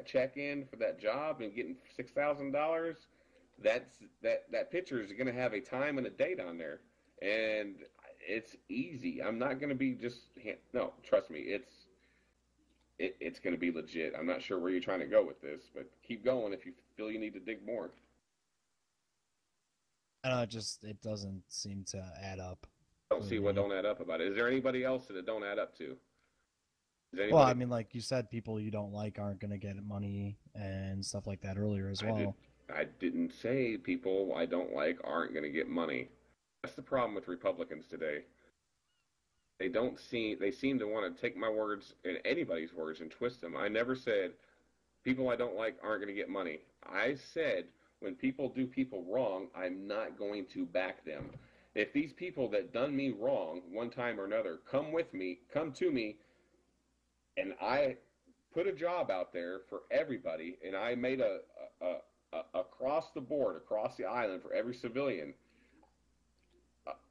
check in for that job and getting $6,000. That picture is going to have a time and a date on there, and it's easy. I'm not going to be no. Trust me, it's going to be legit. I'm not sure where you're trying to go with this, but keep going if you feel you need to dig more. It doesn't seem to add up. I don't see what don't add up about it. Is there anybody else that it don't add up to? Well, I mean, like you said, people you don't like aren't going to get money and stuff like that earlier as well. I didn't say people I don't like aren't going to get money. That's the problem with Republicans today. They seem to want to take my words and anybody's words and twist them. I never said people I don't like aren't going to get money. I said when people do people wrong, I'm not going to back them. If these people that done me wrong one time or another come to me, and I put a job out there for everybody, and I made a across the board, across the island for every civilian,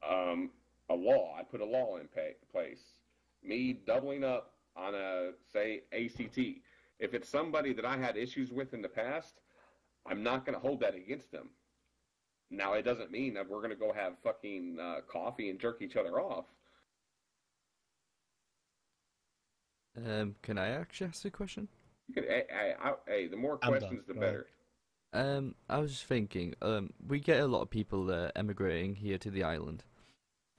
a law. I put a law in place. Me doubling up on say ACT. If it's somebody that I had issues with in the past, I'm not going to hold that against them. Now, it doesn't mean that we're going to go have fucking coffee and jerk each other off. Can I actually ask a question? You can, hey, the more questions, the better. I was just thinking, we get a lot of people emigrating here to the island,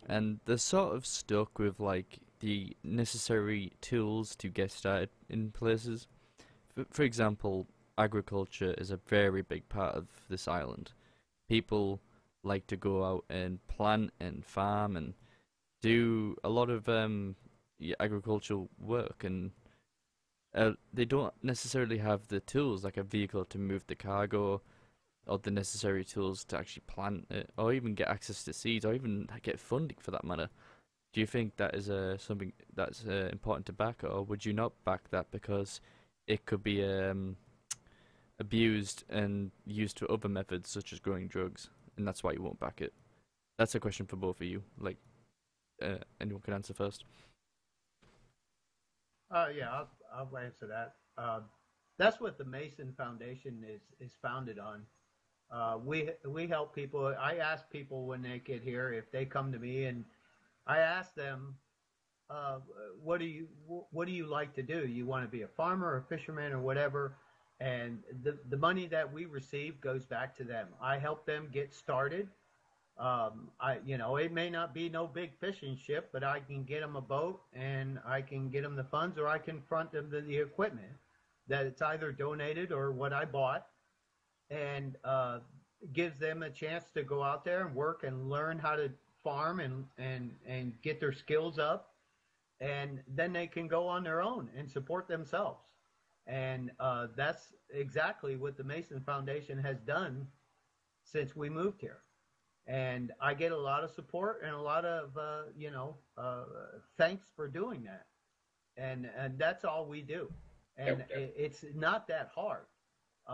and they're sort of stuck with like the necessary tools to get started in places. For example, agriculture is a very big part of this island. People like to go out and plant and farm and do a lot of agricultural work, and they don't necessarily have the tools like a vehicle to move the cargo, or the necessary tools to actually plant it, or even get access to seeds, or even get funding for that matter. Do you think that is something that's important to back, or would you not back that because it could be abused and used for other methods such as growing drugs, and that's why you won't back it? That's a question for both of you. Like, anyone can answer first. Yeah, I'll answer that. That's what the Mason Foundation is founded on. We help people. I ask people when they get here, if they come to me, and I ask them, what do you like to do? You want to be a farmer or a fisherman or whatever? And the money that we receive goes back to them. I help them get started. It may not be no big fishing ship, but I can get them a boat, and I can get them the funds, or I can front them the equipment that it's either donated or what I bought, and gives them a chance to go out there and work and learn how to farm and get their skills up, and then they can go on their own and support themselves. And that's exactly what the Mason Foundation has done since we moved here. And I get a lot of support and a lot of, thanks for doing that. And that's all we do. And it's not that hard.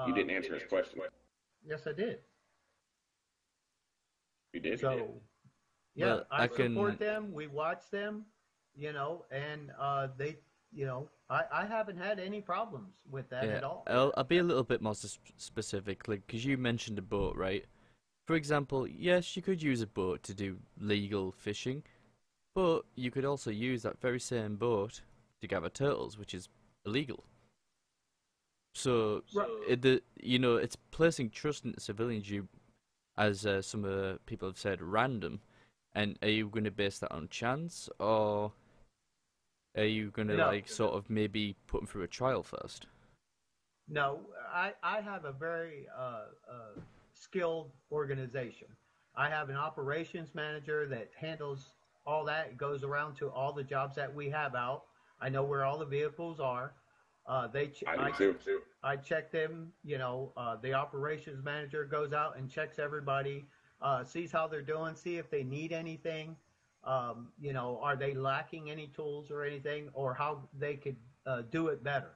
You didn't answer his question. Yes, I did. You did? So, yeah, well, I support them. We watch them, and they, I haven't had any problems with that at all. I'll be a little bit more specific, like, because you mentioned a boat, right? For example, yes, you could use a boat to do legal fishing, but you could also use that very same boat to gather turtles, which is illegal. So, it's placing trust in civilians, as some people have said, random. And are you going to base that on chance, or are you going to sort of maybe put them through a trial first? No, I have a very skilled organization. I have an operations manager that handles all that. It goes around to all the jobs that we have out. I know where all the vehicles are. I check them. The operations manager goes out and checks everybody, sees how they're doing, see if they need anything. Are they lacking any tools or anything, or how they could do it better.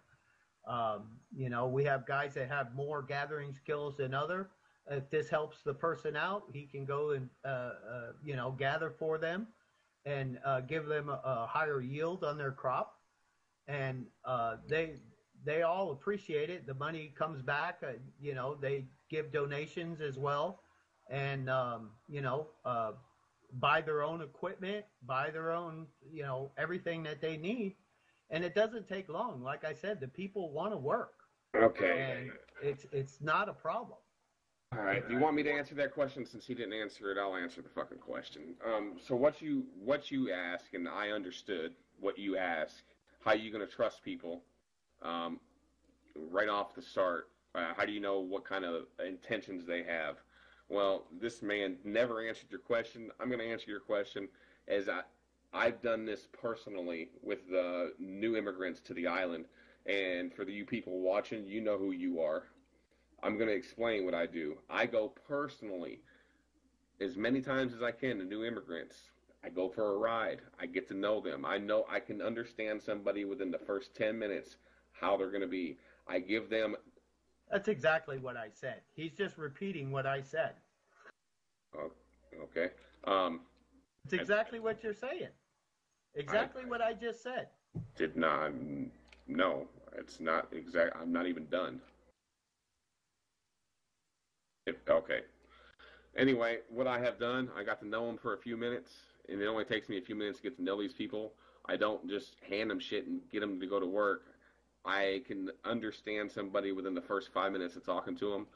We have guys that have more gathering skills than other. If this helps the person out, he can go and, gather for them and give them a higher yield on their crop. And they all appreciate it. The money comes back. They give donations as well. And, buy their own equipment, buy their own, everything that they need. And it doesn't take long. Like I said, the people want to work. Okay. And it's not a problem. All right. Do you want me to answer that question? Since he didn't answer it, I'll answer the fucking question. So what you ask, and I understood what you ask. How are you going to trust people right off the start? How do you know what kind of intentions they have? Well, this man never answered your question. I'm going to answer your question as I've done this personally with the new immigrants to the island. And for you people watching, you know who you are. I'm going to explain what I do. I go personally as many times as I can to new immigrants. I go for a ride. I get to know them. I know I can understand somebody within the first 10 minutes how they're going to be. I give them... That's exactly what I said. He's just repeating what I said. Oh, okay. It's exactly what you're saying. Exactly what I just said. Did not... No, it's not exact. I'm not even done. Okay. Anyway, what I have done, I got to know them for a few minutes, and it only takes me a few minutes to get to know these people. I don't just hand them shit and get them to go to work. I can understand somebody within the first 5 minutes of talking to them,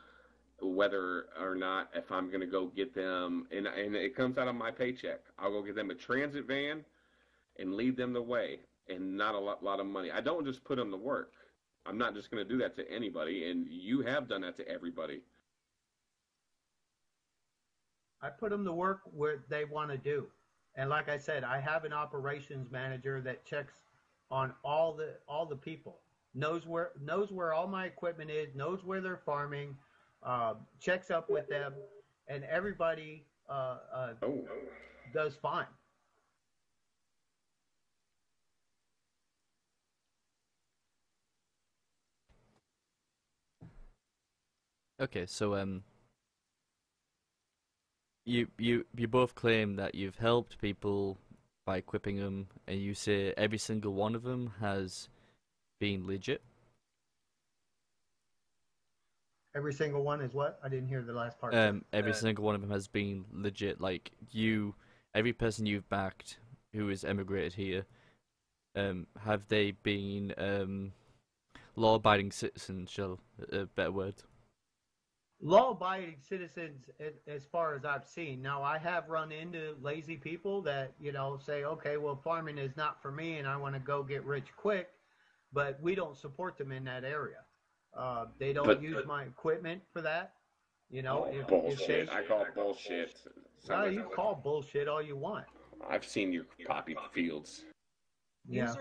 whether or not if I'm going to go get them, and it comes out of my paycheck. I'll go get them a transit van and lead them the way, and not a lot of money. I don't just put them to work. I'm not just going to do that to anybody, and you have done that to everybody. I put them to work where they want to do. And like I said, I have an operations manager that checks on all the people, knows where all my equipment is, knows where they're farming, checks up with them, and everybody does fine. Okay, so you both claim that you've helped people by equipping them, and you say every single one of them has been legit. Every single one is what? I didn't hear the last part. Every single one of them has been legit. Like every person you've backed who has emigrated here, have they been law-abiding citizens? Shall a better word? Law-abiding citizens, as far as I've seen. Now, I have run into lazy people that, say, okay, well, farming is not for me and I want to go get rich quick, but we don't support them in that area. They don't use my equipment for that. Bullshit. I call bullshit. No, you call bullshit all you want. I've seen your poppy fields. Yeah.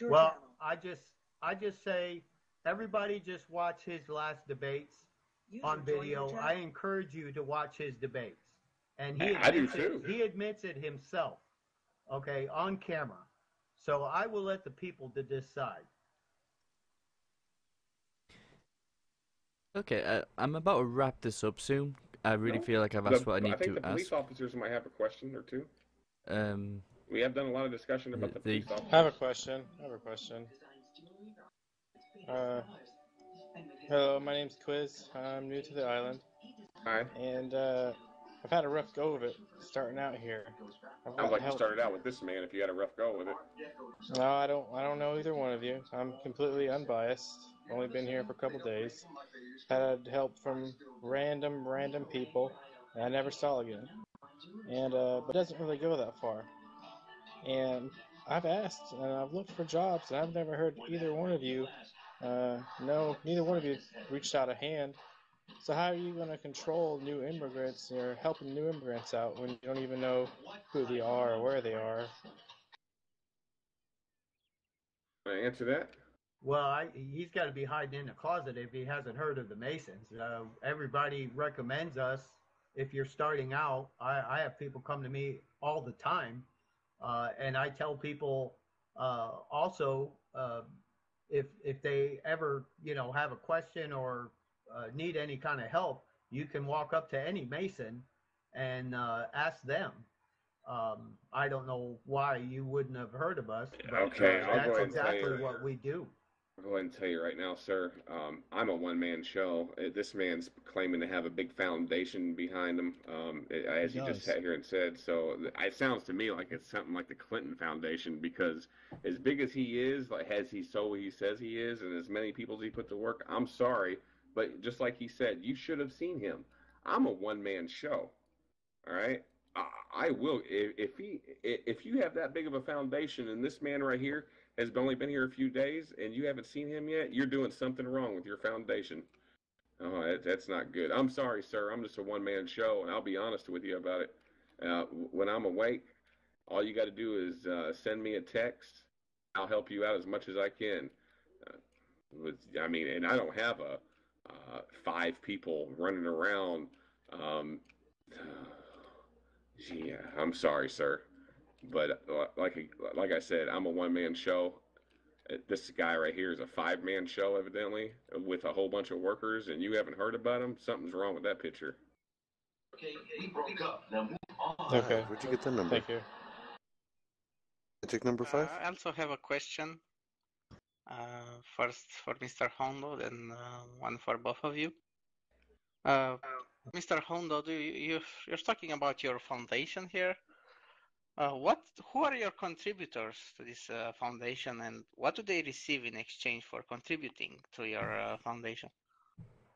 Well, I just say everybody just watch his last debates on video. I encourage you to watch his debates, and I do too. He admits it himself, okay, on camera. So I will let the people to decide. Okay, I'm about to wrap this up soon. I really feel like I've asked what I need to ask. I think the police officers might have a question or two. We have done a lot of discussion about the police officers. I have a question. Hello, my name's Quiz. I'm new to the island. Hi. And I've had a rough go of it starting out here. Sounds like you started out with this man if you had a rough go with it. No, I don't know either one of you. I'm completely unbiased. Only been here for a couple days. Had help from random people that I never saw again. And but it doesn't really go that far. And I've asked and I've looked for jobs and I've never heard either one of you no, neither one of you reached out a hand. So how are you going to control new immigrants or helping new immigrants out when you don't even know who they are or where they are? Can I answer that? Well, he's got to be hiding in the closet if he hasn't heard of the Masons. Everybody recommends us. If you're starting out, I have people come to me all the time, and I tell people also if they ever have a question or need any kind of help, you can walk up to any Mason and ask them. I don't know why you wouldn't have heard of us, but okay, that's exactly what we do. I'll go ahead and tell you right now, sir. I'm a one-man show. This man's claiming to have a big foundation behind him, as he just sat here and said. So it sounds to me like it's something like the Clinton Foundation, because as big as he is, like he says he is, and as many people as he put to work, I'm sorry, but just like he said, you should have seen him. I'm a one-man show. All right. I will if you have that big of a foundation, and this man right here has only been here a few days and you haven't seen him yet, you're doing something wrong with your foundation. Oh, that's not good. I'm sorry, sir. I'm just a one-man show, and I'll be honest with you about it. When I'm awake, all you got to do is send me a text. I'll help you out as much as I can. And I don't have 5 people running around. Yeah, I'm sorry, sir, but like I said, I'm a one-man show. This guy right here is a 5-man show, evidently, with a whole bunch of workers, and you haven't heard about him. Something's wrong with that picture. Okay. Where'd you get the number? Thank you. Magic number 5? I also have a question. First for Mr. Hondo, then one for both of you. Mr. Hondo, you're talking about your foundation here. Who are your contributors to this foundation, and what do they receive in exchange for contributing to your foundation?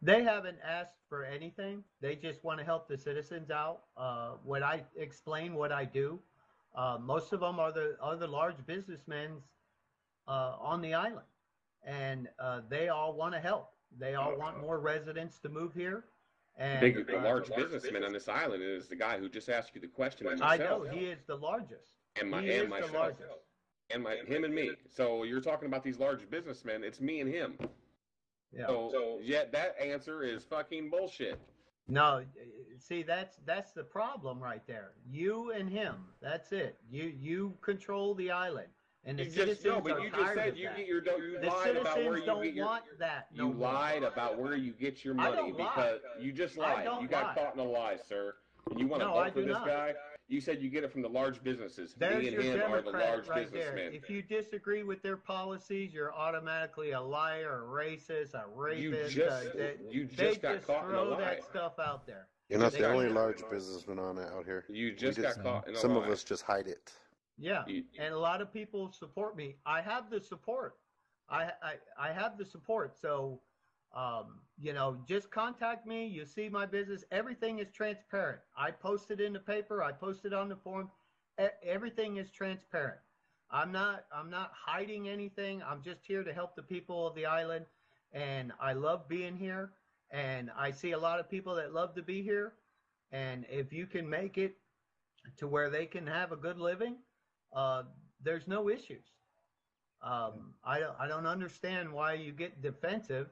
They haven't asked for anything. They just want to help the citizens out. When I explain what I do, most of them are the large businessmen on the island, and they all want to help. They all want more residents to move here. And The large businessman on this island is the guy who just asked you the question. And I know he is the largest. And he is myself. the largest. And him and me. So you're talking about these large businessmen. It's me and him. Yeah. So yeah, that answer is fucking bullshit. No, see that's the problem right there. You and him. That's it. You control the island. And the citizens are tired of that. You lied about where you get your. Want that. You lied about where you get your money because you just lied. You got caught in a lie, sir. And you want to vote for this guy? You said you get it from the large businesses. There's Me and your him are the Democrat large right businessmen. there. If you disagree with their policies, you're automatically a liar, a racist, a rapist. You just got caught in a lie. They just throw that stuff out there. You're not the only large businessman on it out here. You just got caught in a lie. Some of us just hide it. Yeah, and a lot of people support me. I have the support. I have the support. So, just contact me. You see my business. Everything is transparent. I post it in the paper. I post it on the forum. Everything is transparent. I'm not hiding anything. I'm just here to help the people of the island, and I love being here. And I see a lot of people that love to be here. And if you can make it to where they can have a good living, there's no issues. I don't understand why you get defensive.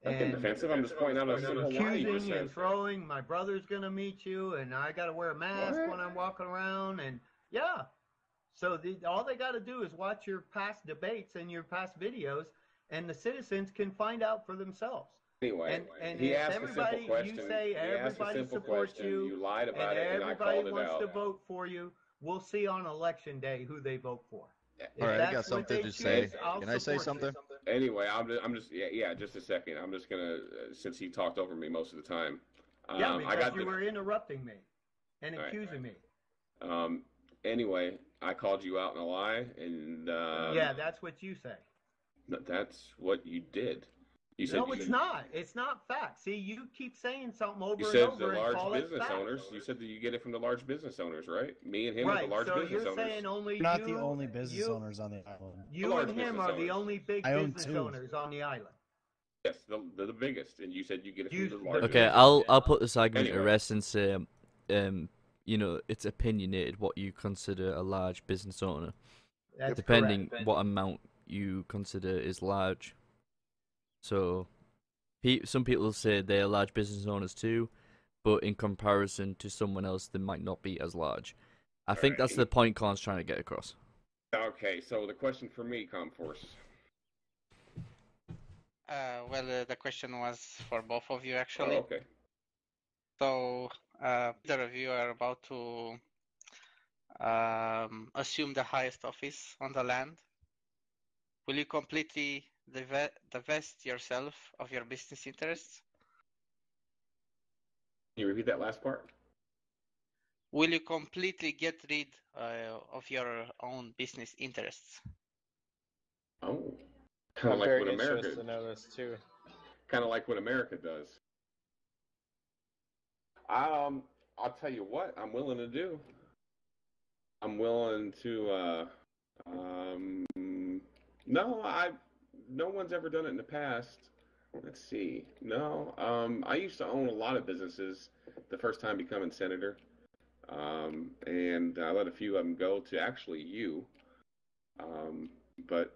I'm getting defensive. I'm just pointing out a simple lie you just said. And throwing. My brother's gonna meet you, and I got to wear a mask when I'm walking around. And yeah, so all they got to do is watch your past debates and your past videos, and the citizens can find out for themselves. Anyway, and he asked a simple question. You say everybody supports you. You lied about it, and I called it out. Everybody wants to vote for you. We'll see on election day who they vote for. All right, I got something to say. Can I say something? Anyway, I'm just just a second. I'm just gonna since he talked over me most of the time. Because you were interrupting me and accusing me. Anyway, I called you out in a lie, and that's what you say. That's what you did. You said no, it's not. It's not fact. See, you keep saying something over and over. You said the large business owners. You said that you get it from the large business owners, right? Me and him are the large business owners. Saying only We're not the only business owners on the island. You and him are the only big business owners on the island. Yes, they're the biggest, and you said you get it from the large. Okay, I'll put this argument to rest and say, it's opinionated what you consider a large business owner, depending what amount you consider is large. So, some people say they're large business owners too, but in comparison to someone else, they might not be as large. I think that's the point Korn's trying to get across. Okay, so the question for me, Comforce. The question was for both of you, actually. Oh, okay. So, either of you are about to assume the highest office on the land. Will you completely divest yourself of your business interests? Can you repeat that last part? Will you completely get rid of your own business interests? Oh, kind of like what America. To know this too. Kind of like what America does. I'll tell you what I'm willing to do. I'm willing to. No one's ever done it in the past. Let's see. No, I used to own a lot of businesses the first time becoming senator, and I let a few of them go to actually you. But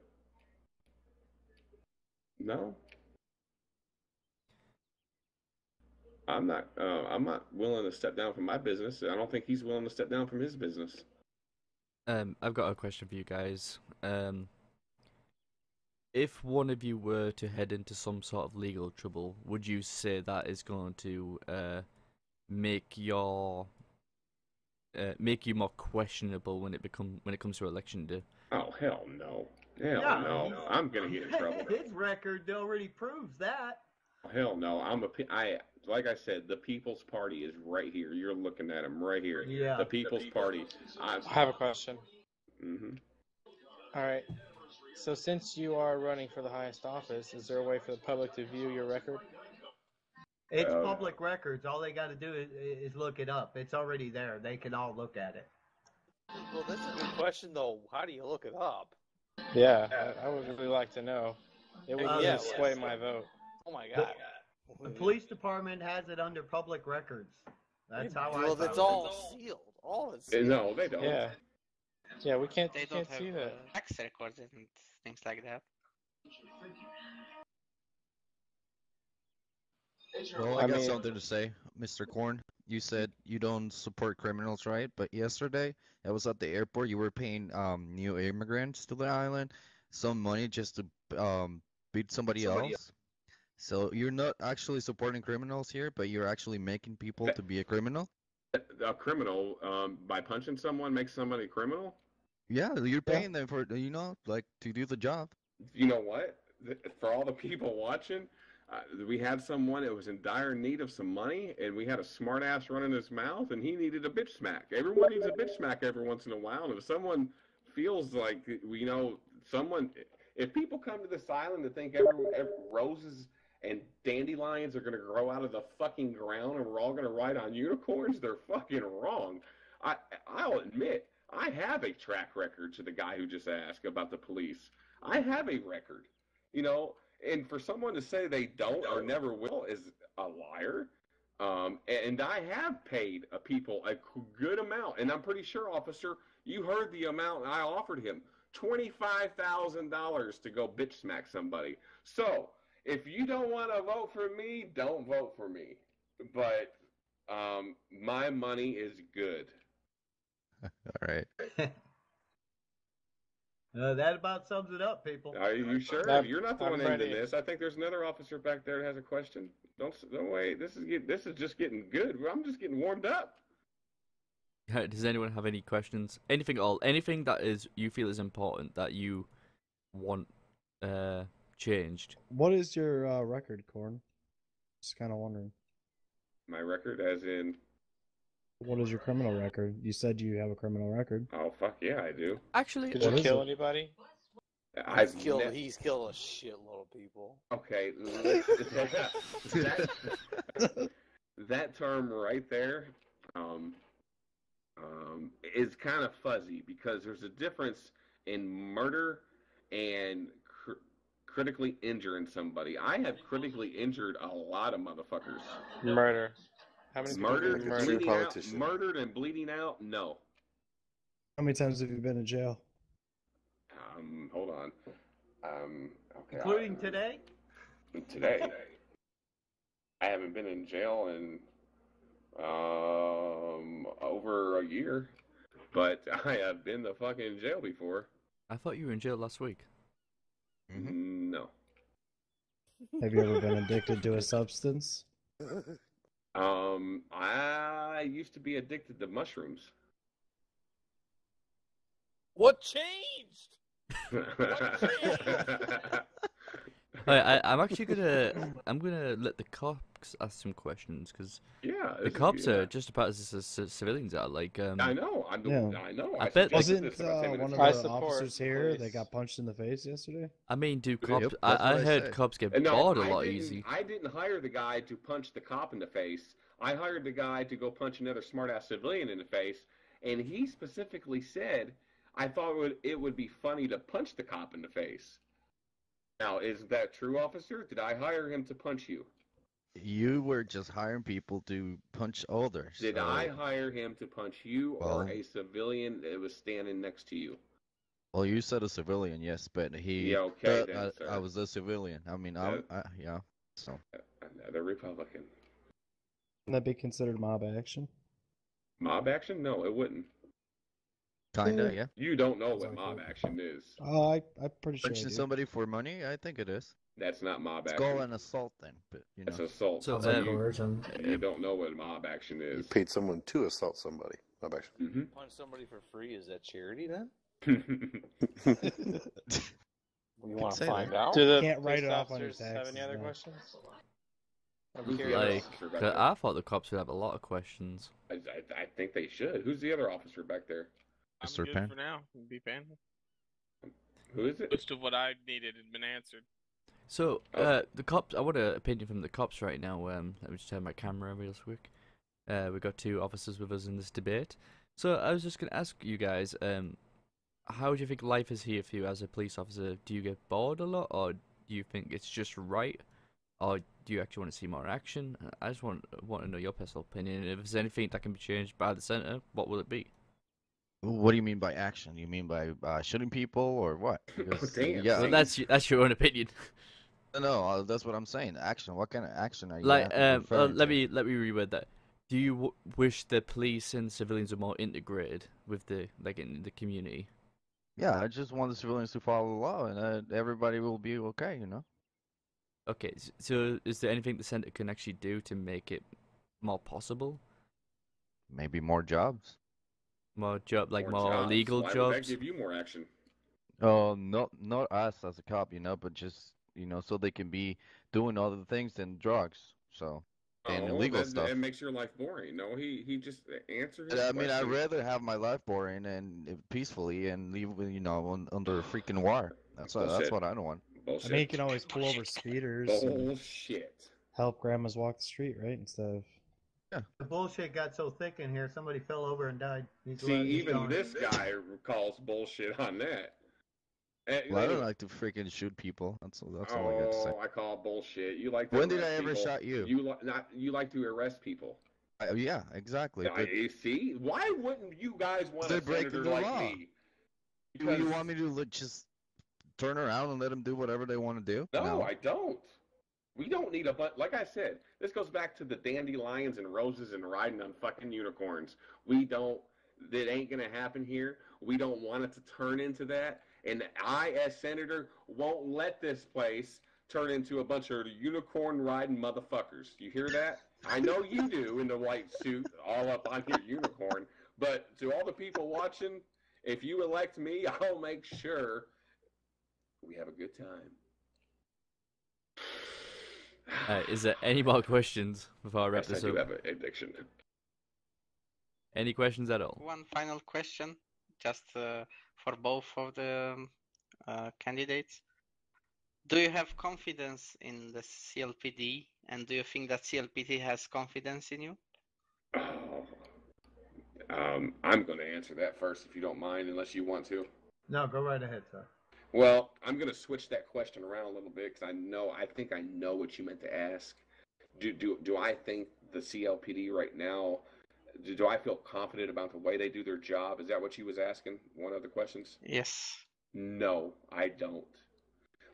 no, I'm not willing to step down from my business. I don't think he's willing to step down from his business. I've got a question for you guys. If one of you were to head into some sort of legal trouble, would you say that is going to make you more questionable when it comes to election day? Oh hell no! Hell no! I'm gonna get in trouble. His record already proves that. Hell no. Like I said, the People's Party is right here. You're looking at them right here. Yeah. The People's Party. I have a question. Mm-hmm. All right. So since you are running for the highest office, is there a way for the public to view your record? It's public records. All they got to do is look it up. It's already there. They can all look at it. Well, that's a good question, though. How do you look it up? Yeah, I would really like to know. It would really sway my vote. Oh, my God. The police department has it under public records. That's how I Well, it's all sealed. All is sealed. No, they don't. Yeah. Yeah, we can't, They can't don't see have that. tax records and things like that. Well, I got something to say, Mr. Korn. You said you don't support criminals, right? But yesterday, I was at the airport. You were paying new immigrants to the island some money just to beat somebody else. So you're not actually supporting criminals here, but you're actually making people to be a criminal? A criminal, by punching someone, makes somebody a criminal? Yeah, you're paying them for, like, to do the job. You know what? For all the people watching, we had someone that was in dire need of some money, and we had a smart ass running his mouth, and he needed a bitch smack. Everyone needs a bitch smack every once in a while, and if someone feels like, if people come to this island to think every roses and dandelions are going to grow out of the fucking ground and we're all going to ride on unicorns, they're fucking wrong. I'll admit, I have a track record to the guy who just asked about the police. I have a record, and for someone to say they don't or never will is a liar. And I have paid people a good amount, and I'm pretty sure, officer, you heard the amount I offered him, $25,000 to go bitch smack somebody. So, if you don't want to vote for me, don't vote for me. But my money is good. All right. That about sums it up, people. Are you sure? You're not the one into this. I think there's another officer back there that has a question. Don't wait. This is just getting good. I'm just getting warmed up. Does anyone have any questions? Anything at all? Anything that you feel is important that you want changed? What is your record, Korn? Just kind of wondering. My record, as in? What is your criminal record? You said you have a criminal record. Oh, fuck yeah, I do. Actually, did you kill anybody? He's killed a shitload of people. Okay, that term right there is kind of fuzzy because there's a difference in murder and critically injuring somebody. I have critically injured a lot of motherfuckers. Murder. How many murdered and bleeding out? No. How many times have you been in jail? Hold on. Okay. Including today? Today. I haven't been in jail in over a year, but I have been to fucking jail before. I thought you were in jail last week. Mm-hmm. No. Have you ever been addicted to a substance? I used to be addicted to mushrooms. What changed? I'm actually gonna let the cops ask some questions because the cops are just about as civilians are. Like I know. I know. I bet wasn't one of the officers here that got punched in the face yesterday? I mean, do cops? I heard cops get bored a lot easy. I didn't hire the guy to punch the cop in the face. I hired the guy to go punch another smart-ass civilian in the face, and he specifically said, I thought it would be funny to punch the cop in the face. Now, is that true, officer? Did I hire him to punch you? You were just hiring people to punch others. Did I hire him to punch you or a civilian that was standing next to you? Well, you said a civilian, yes, but he... Yeah, okay, then, sir. I was a civilian. I mean, yeah, so... Another Republican. Wouldn't that be considered mob action? Mob action? No, it wouldn't. Kinda, yeah. You don't know what mob action is. Oh, I'm pretty sure. Punching somebody for money? I think it is. That's not mob action. It's called an assault then, but you know. It's assault. So coercion. You don't know what mob action is. You paid someone to assault somebody. Mob action. Mm-hmm. Punch somebody for free? Is that charity then? You want to find out? Do the can't write it off on your officers have taxes, any other no. questions? I'm Who's the curious. other Like, officer back 'cause there? I thought the cops would have a lot of questions. I think they should. Who's the other officer back there? I'm Mr. good Penn? for now. Be Penn. Who is it? Most of what I needed had been answered. So, Okay. the cops. I want an opinion from the cops right now. Let me just turn my camera real quick. We got 2 officers with us in this debate. So I was just gonna ask you guys, how do you think life is here for you as a police officer? Do you get bored a lot, or do you think it's just right, or do you actually want to see more action? I just want to know your personal opinion. If there's anything that can be changed by the centre, what will it be? What do you mean by action? You mean by shooting people or what? Because, Damn, yeah, Well, that's your own opinion. no, that's what I'm saying. Action. What kind of action are you Like, referring let to? me reword that. Do you wish the police and civilians are more integrated with the in the community? Yeah, I just want the civilians to follow the law, and everybody will be okay, you know? Okay, so is there anything the centre can actually do to make it more possible? Maybe more jobs. More More more jobs. legal Why would that jobs? give you more action? Oh, not us as a cop, you know, but just, you know, so they can be doing other things than drugs, so, and Oh, illegal stuff. that makes your life boring. No, he just answered his I mean, I'd question. rather have my life boring and peacefully and leave, you know, under a freaking war. That's Bullshit. what I don't want. Bullshit. I mean, you can always pull over speeders and Bullshit. help grandmas walk the street, right? Instead of The bullshit got so thick in here, somebody fell over and died. He's See, he's even gone. this guy calls bullshit on that. Well, I don't like to freaking shoot people. That's all I got to say. Oh, I call bullshit. You like to When did arrest I ever people. shot you? You like to arrest people. Yeah, exactly. But You see, why wouldn't you guys want they're a breaking senator the like law. me? do you want me to just turn around and let them do whatever they want to do? No, I don't. We don't need like I said, this goes back to the dandelions and roses and riding on fucking unicorns. That ain't gonna happen here. We don't want it to turn into that. And I, as senator, won't let this place turn into a bunch of unicorn riding motherfuckers. You hear that? I know you do in the white suit, all up on your unicorn. But to all the people watching, if you elect me, I'll make sure we have a good time. Is there any more questions before I wrap Yes, this I do up? have an addiction. Any questions at all? One final question, just for both of the candidates. Do you have confidence in the CLPD, and do you think that CLPD has confidence in you? Oh, I'm going to answer that first, if you don't mind, unless you want to. No, go right ahead, sir. Well, I'm going to switch that question around a little bit because I think I know what you meant to ask. Do I think the CLPD right now? Do I feel confident about the way they do their job? Is that what you was asking? One of the questions? Yes. No, I don't.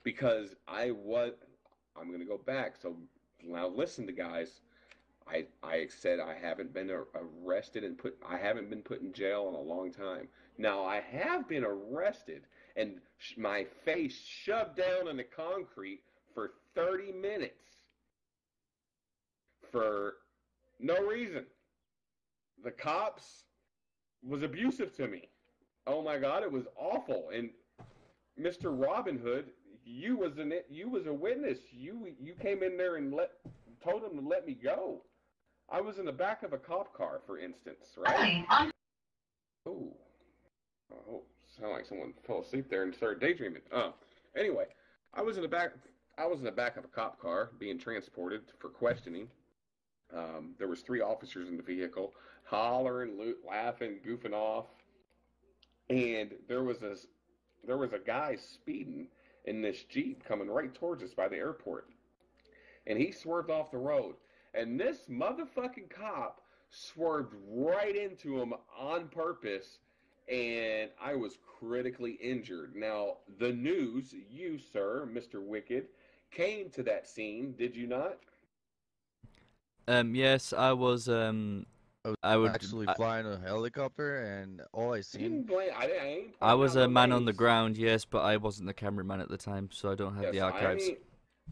Because I'm going to go back. So now listen to guys. I said I haven't been arrested and I haven't been put in jail in a long time. Now I have been arrested and my face shoved down in the concrete for 30 minutes for no reason. The cops was abusive to me. Oh my God, it was awful. And Mr. Robin Hood, you was a witness. You came in there and told him to let me go. I was in the back of a cop car, for instance, right? Oh, sound like someone fell asleep there and started daydreaming. Anyway, I was in the back of a cop car being transported for questioning. There was 3 officers in the vehicle, hollering, laughing, goofing off, and there was a guy speeding in this Jeep coming right towards us by the airport, and he swerved off the road, and this motherfucking cop swerved right into him on purpose, and I was critically injured. Now, the news, you, sir, Mr. Wicked, came to that scene, did you not? Yes, I was. I was actually flying a helicopter, and all I seen. I was a man on the ground, yes, but I wasn't the cameraman at the time, so I don't have the archives.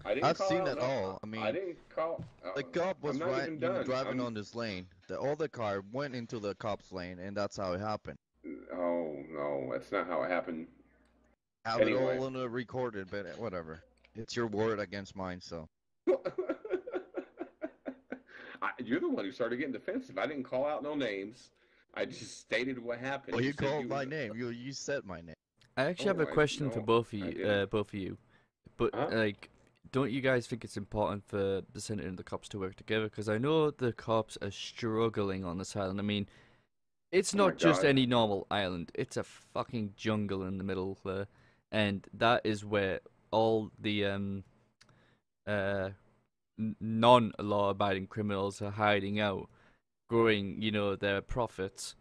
I've seen it all. I mean, I didn't call. The cop was driving on this lane. All the car went into the cop's lane, and that's how it happened. Oh no, that's not how it happened. Have it all in a recorded, but whatever. It's your word against mine, so. You're the one who started getting defensive. I didn't call out no names. I just stated what happened. Well, you said called my name. You said my name. I actually have a question for both of you. But like, don't you guys think it's important for the Senate and the cops to work together? Because I know the cops are struggling on this island. I mean, it's not just any normal island. It's a fucking jungle in the middle there, and that is where all the non-law-abiding criminals are hiding out, growing, you know, their profits.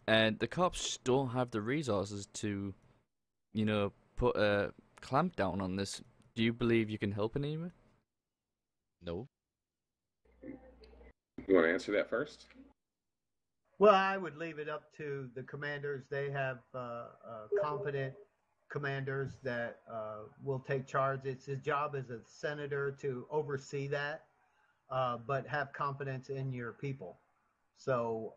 And the cops don't have the resources to, you know, put a clamp down on this. Do you believe you can help in any way? No. You want to answer that first? Well, I would leave it up to the commanders. They have competent commanders that will take charge. It's his job as a senator to oversee that, but have confidence in your people. So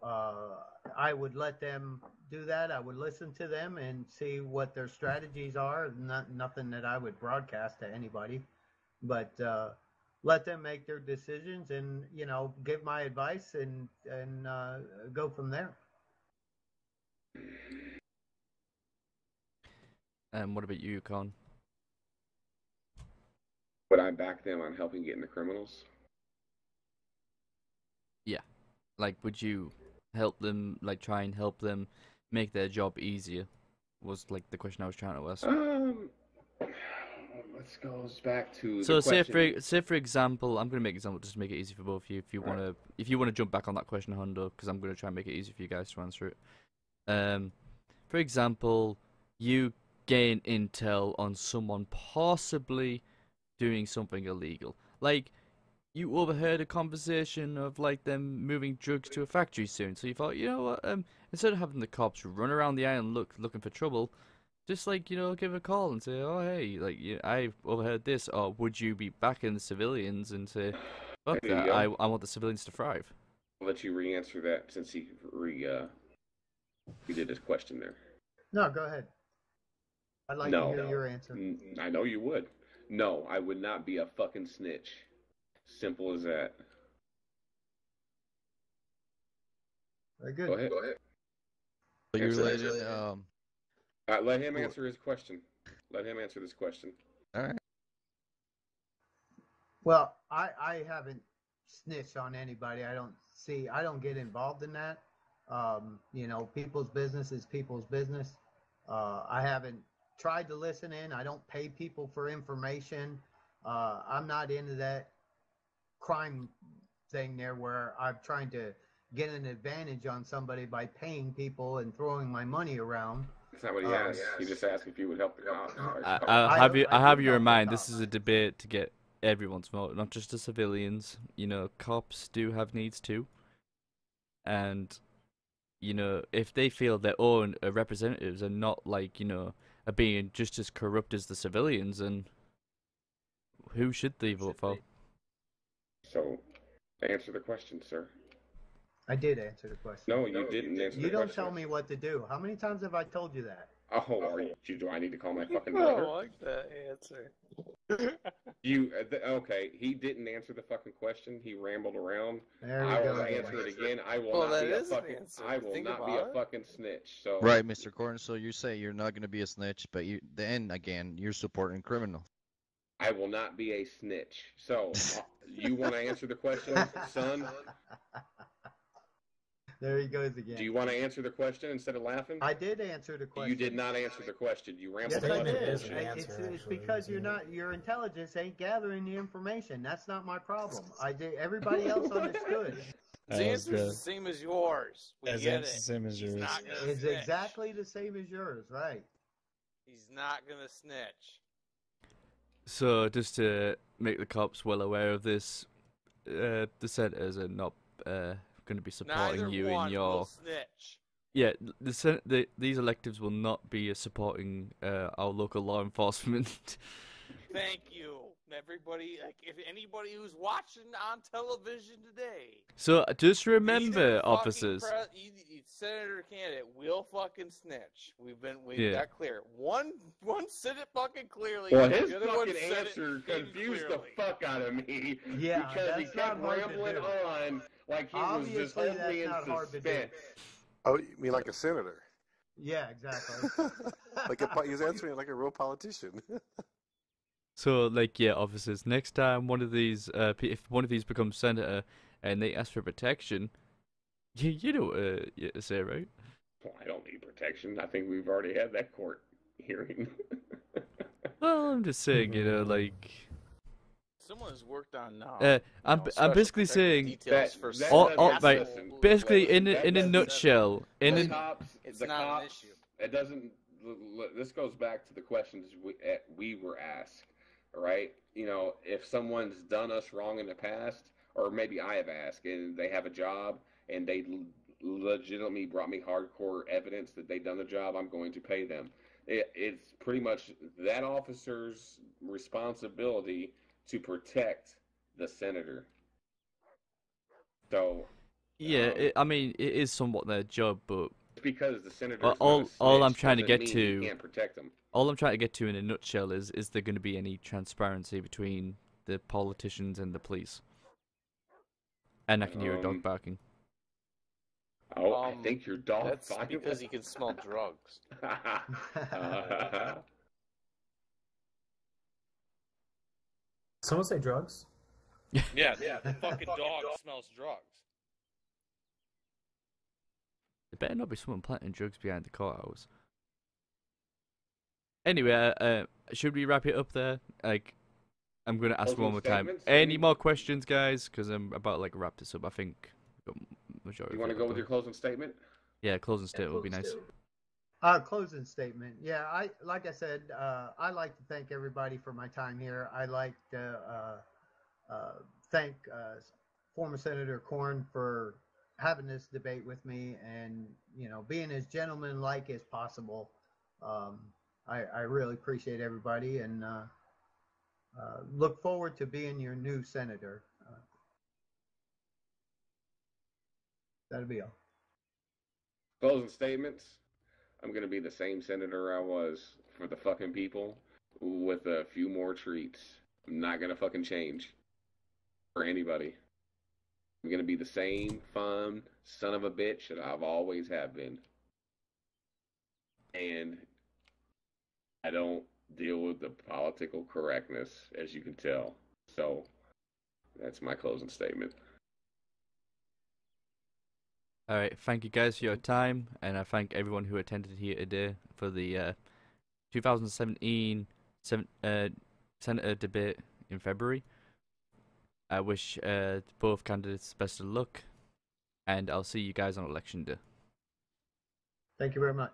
I would let them do that. I would listen to them and see what their strategies are. Nothing that I would broadcast to anybody, but let them make their decisions and, you know, give my advice and go from there. What about you, Korn? Would I back them on helping getting the criminals? Yeah. Like, would you help them, like, try and help them make their job easier? Was, like, the question I was trying to ask. Let's go back to so the question. say for example, I'm gonna make an example just to make it easy for both of you. If you wanna jump back on that question, Hondo, because I'm gonna try and make it easy for you guys to answer it. For example, you gain intel on someone possibly doing something illegal, like you overheard a conversation of like them moving drugs to a factory soon. So you thought, you know what, instead of having the cops run around the island looking for trouble, just like, you know, give a call and say, oh hey, like I overheard this. Or would you be backing the civilians and say, fuck that, I want the civilians to thrive? I'll let you re-answer that since he did his question there. No, go ahead. I'd like to hear your answer. I know you would. No, I would not be a fucking snitch. Simple as that. Very good. Go ahead. So you're letting, let him answer his question. Let him answer this question. All right. Well, I haven't snitched on anybody. I don't get involved in that. You know, people's business is people's business. I haven't tried to listen in. I don't pay people for information. I'm not into that crime thing there where I'm trying to get an advantage on somebody by paying people and throwing my money around. That's not what he asked. He just asked if you would help the cops. I have you in mind. This is a debate to get everyone's vote, not just the civilians. You know, cops do have needs too, and you know, if they feel their own representatives are not, like, you know, are being just as corrupt as the civilians, then who should they vote for? So, answer the question, sir. I did answer the question. No, you didn't answer the question. You don't tell me what to do. How many times have I told you that? Oh, do I need to call my fucking brother? I like that answer. Okay, he didn't answer the fucking question. He rambled around. There we I go. will answer it again. I will not be a fucking snitch. So right, Mr. Korn. So you say you're not going to be a snitch, but then again, you're supporting criminals. I will not be a snitch. So you want to answer the question, son? There he goes again. Do you want to answer the question instead of laughing? I did answer the question. You did not answer the question. You rambled. Yes, I did. It's because your intelligence ain't gathering the information. That's not my problem. I did. Everybody else understood. His answer is the same as yours. We get it. The same as yours. It's exactly the same as yours, right? He's not gonna snitch. So just to make the cops well aware of this, the senators are not going to be supporting Neither you one in your. Will snitch. Yeah, these electives will not be supporting our local law enforcement Thank you, everybody. Like, if anybody who's watching on television today, So just either remember, fucking officers. senator candidate will fucking snitch. We've Yeah. got clear. One said it fucking clearly. Well, the his other one fucking said answer it confused the clearly. fuck out of me. Yeah, because he that's kept not hard to rambling do. on like he was Obviously, just holding that's me in not hard to do. suspense. Oh, you mean like a senator? Yeah, exactly. He's answering like a real politician. So, like, yeah, officers, next time one of these, if one of these becomes senator and they ask for protection, you know what to say, right? Well, I don't need protection. I think we've already had that court hearing. Well, I'm just saying, you know, like, Someone has worked on I'm basically saying details for right, basically in a doesn't- nutshell, the cops, it's the not an cops, issue. it doesn't. This goes back to the questions we were asked, right? You know, if someone's done us wrong in the past, or maybe I have asked, and they have a job, and they legitimately brought me hardcore evidence that they've done the job, I'm going to pay them. It's pretty much that officer's responsibility to protect the senator. So, yeah, I mean, it is somewhat their job, but because the senator all I'm trying to get to, you can't protect them. all I'm trying to get to in a nutshell is there going to be any transparency between the politicians and the police? And I can hear a dog barking. Oh, I think your dog. That's because he can smell drugs. Someone say drugs? Yeah, the fucking dog smells drugs. There better not be someone planting drugs behind the courthouse. Anyway, should we wrap it up there? Like, I'm going to ask Closing one more time. statements? Any more questions, guys? Because I'm about to, like, wrap this up. I think we've got majority. You want to go with your closing statement? Yeah, closing statement would be nice. Closing statement. Yeah, like I said, I like to thank everybody for my time here. I like to thank former Senator Korn for having this debate with me and, you know, being as gentlemanlike as possible. I really appreciate everybody and look forward to being your new senator. That'll be all. Closing statements. I'm going to be the same senator I was for the fucking people with a few more treats. I'm not going to fucking change for anybody. I'm going to be the same fun son of a bitch that I've always have been. And I don't deal with the political correctness, as you can tell. So that's my closing statement. All right, thank you guys for your time, and I thank everyone who attended here today for the 2017 Senator debate in February. I wish both candidates best of luck, and I'll see you guys on election day. Thank you very much.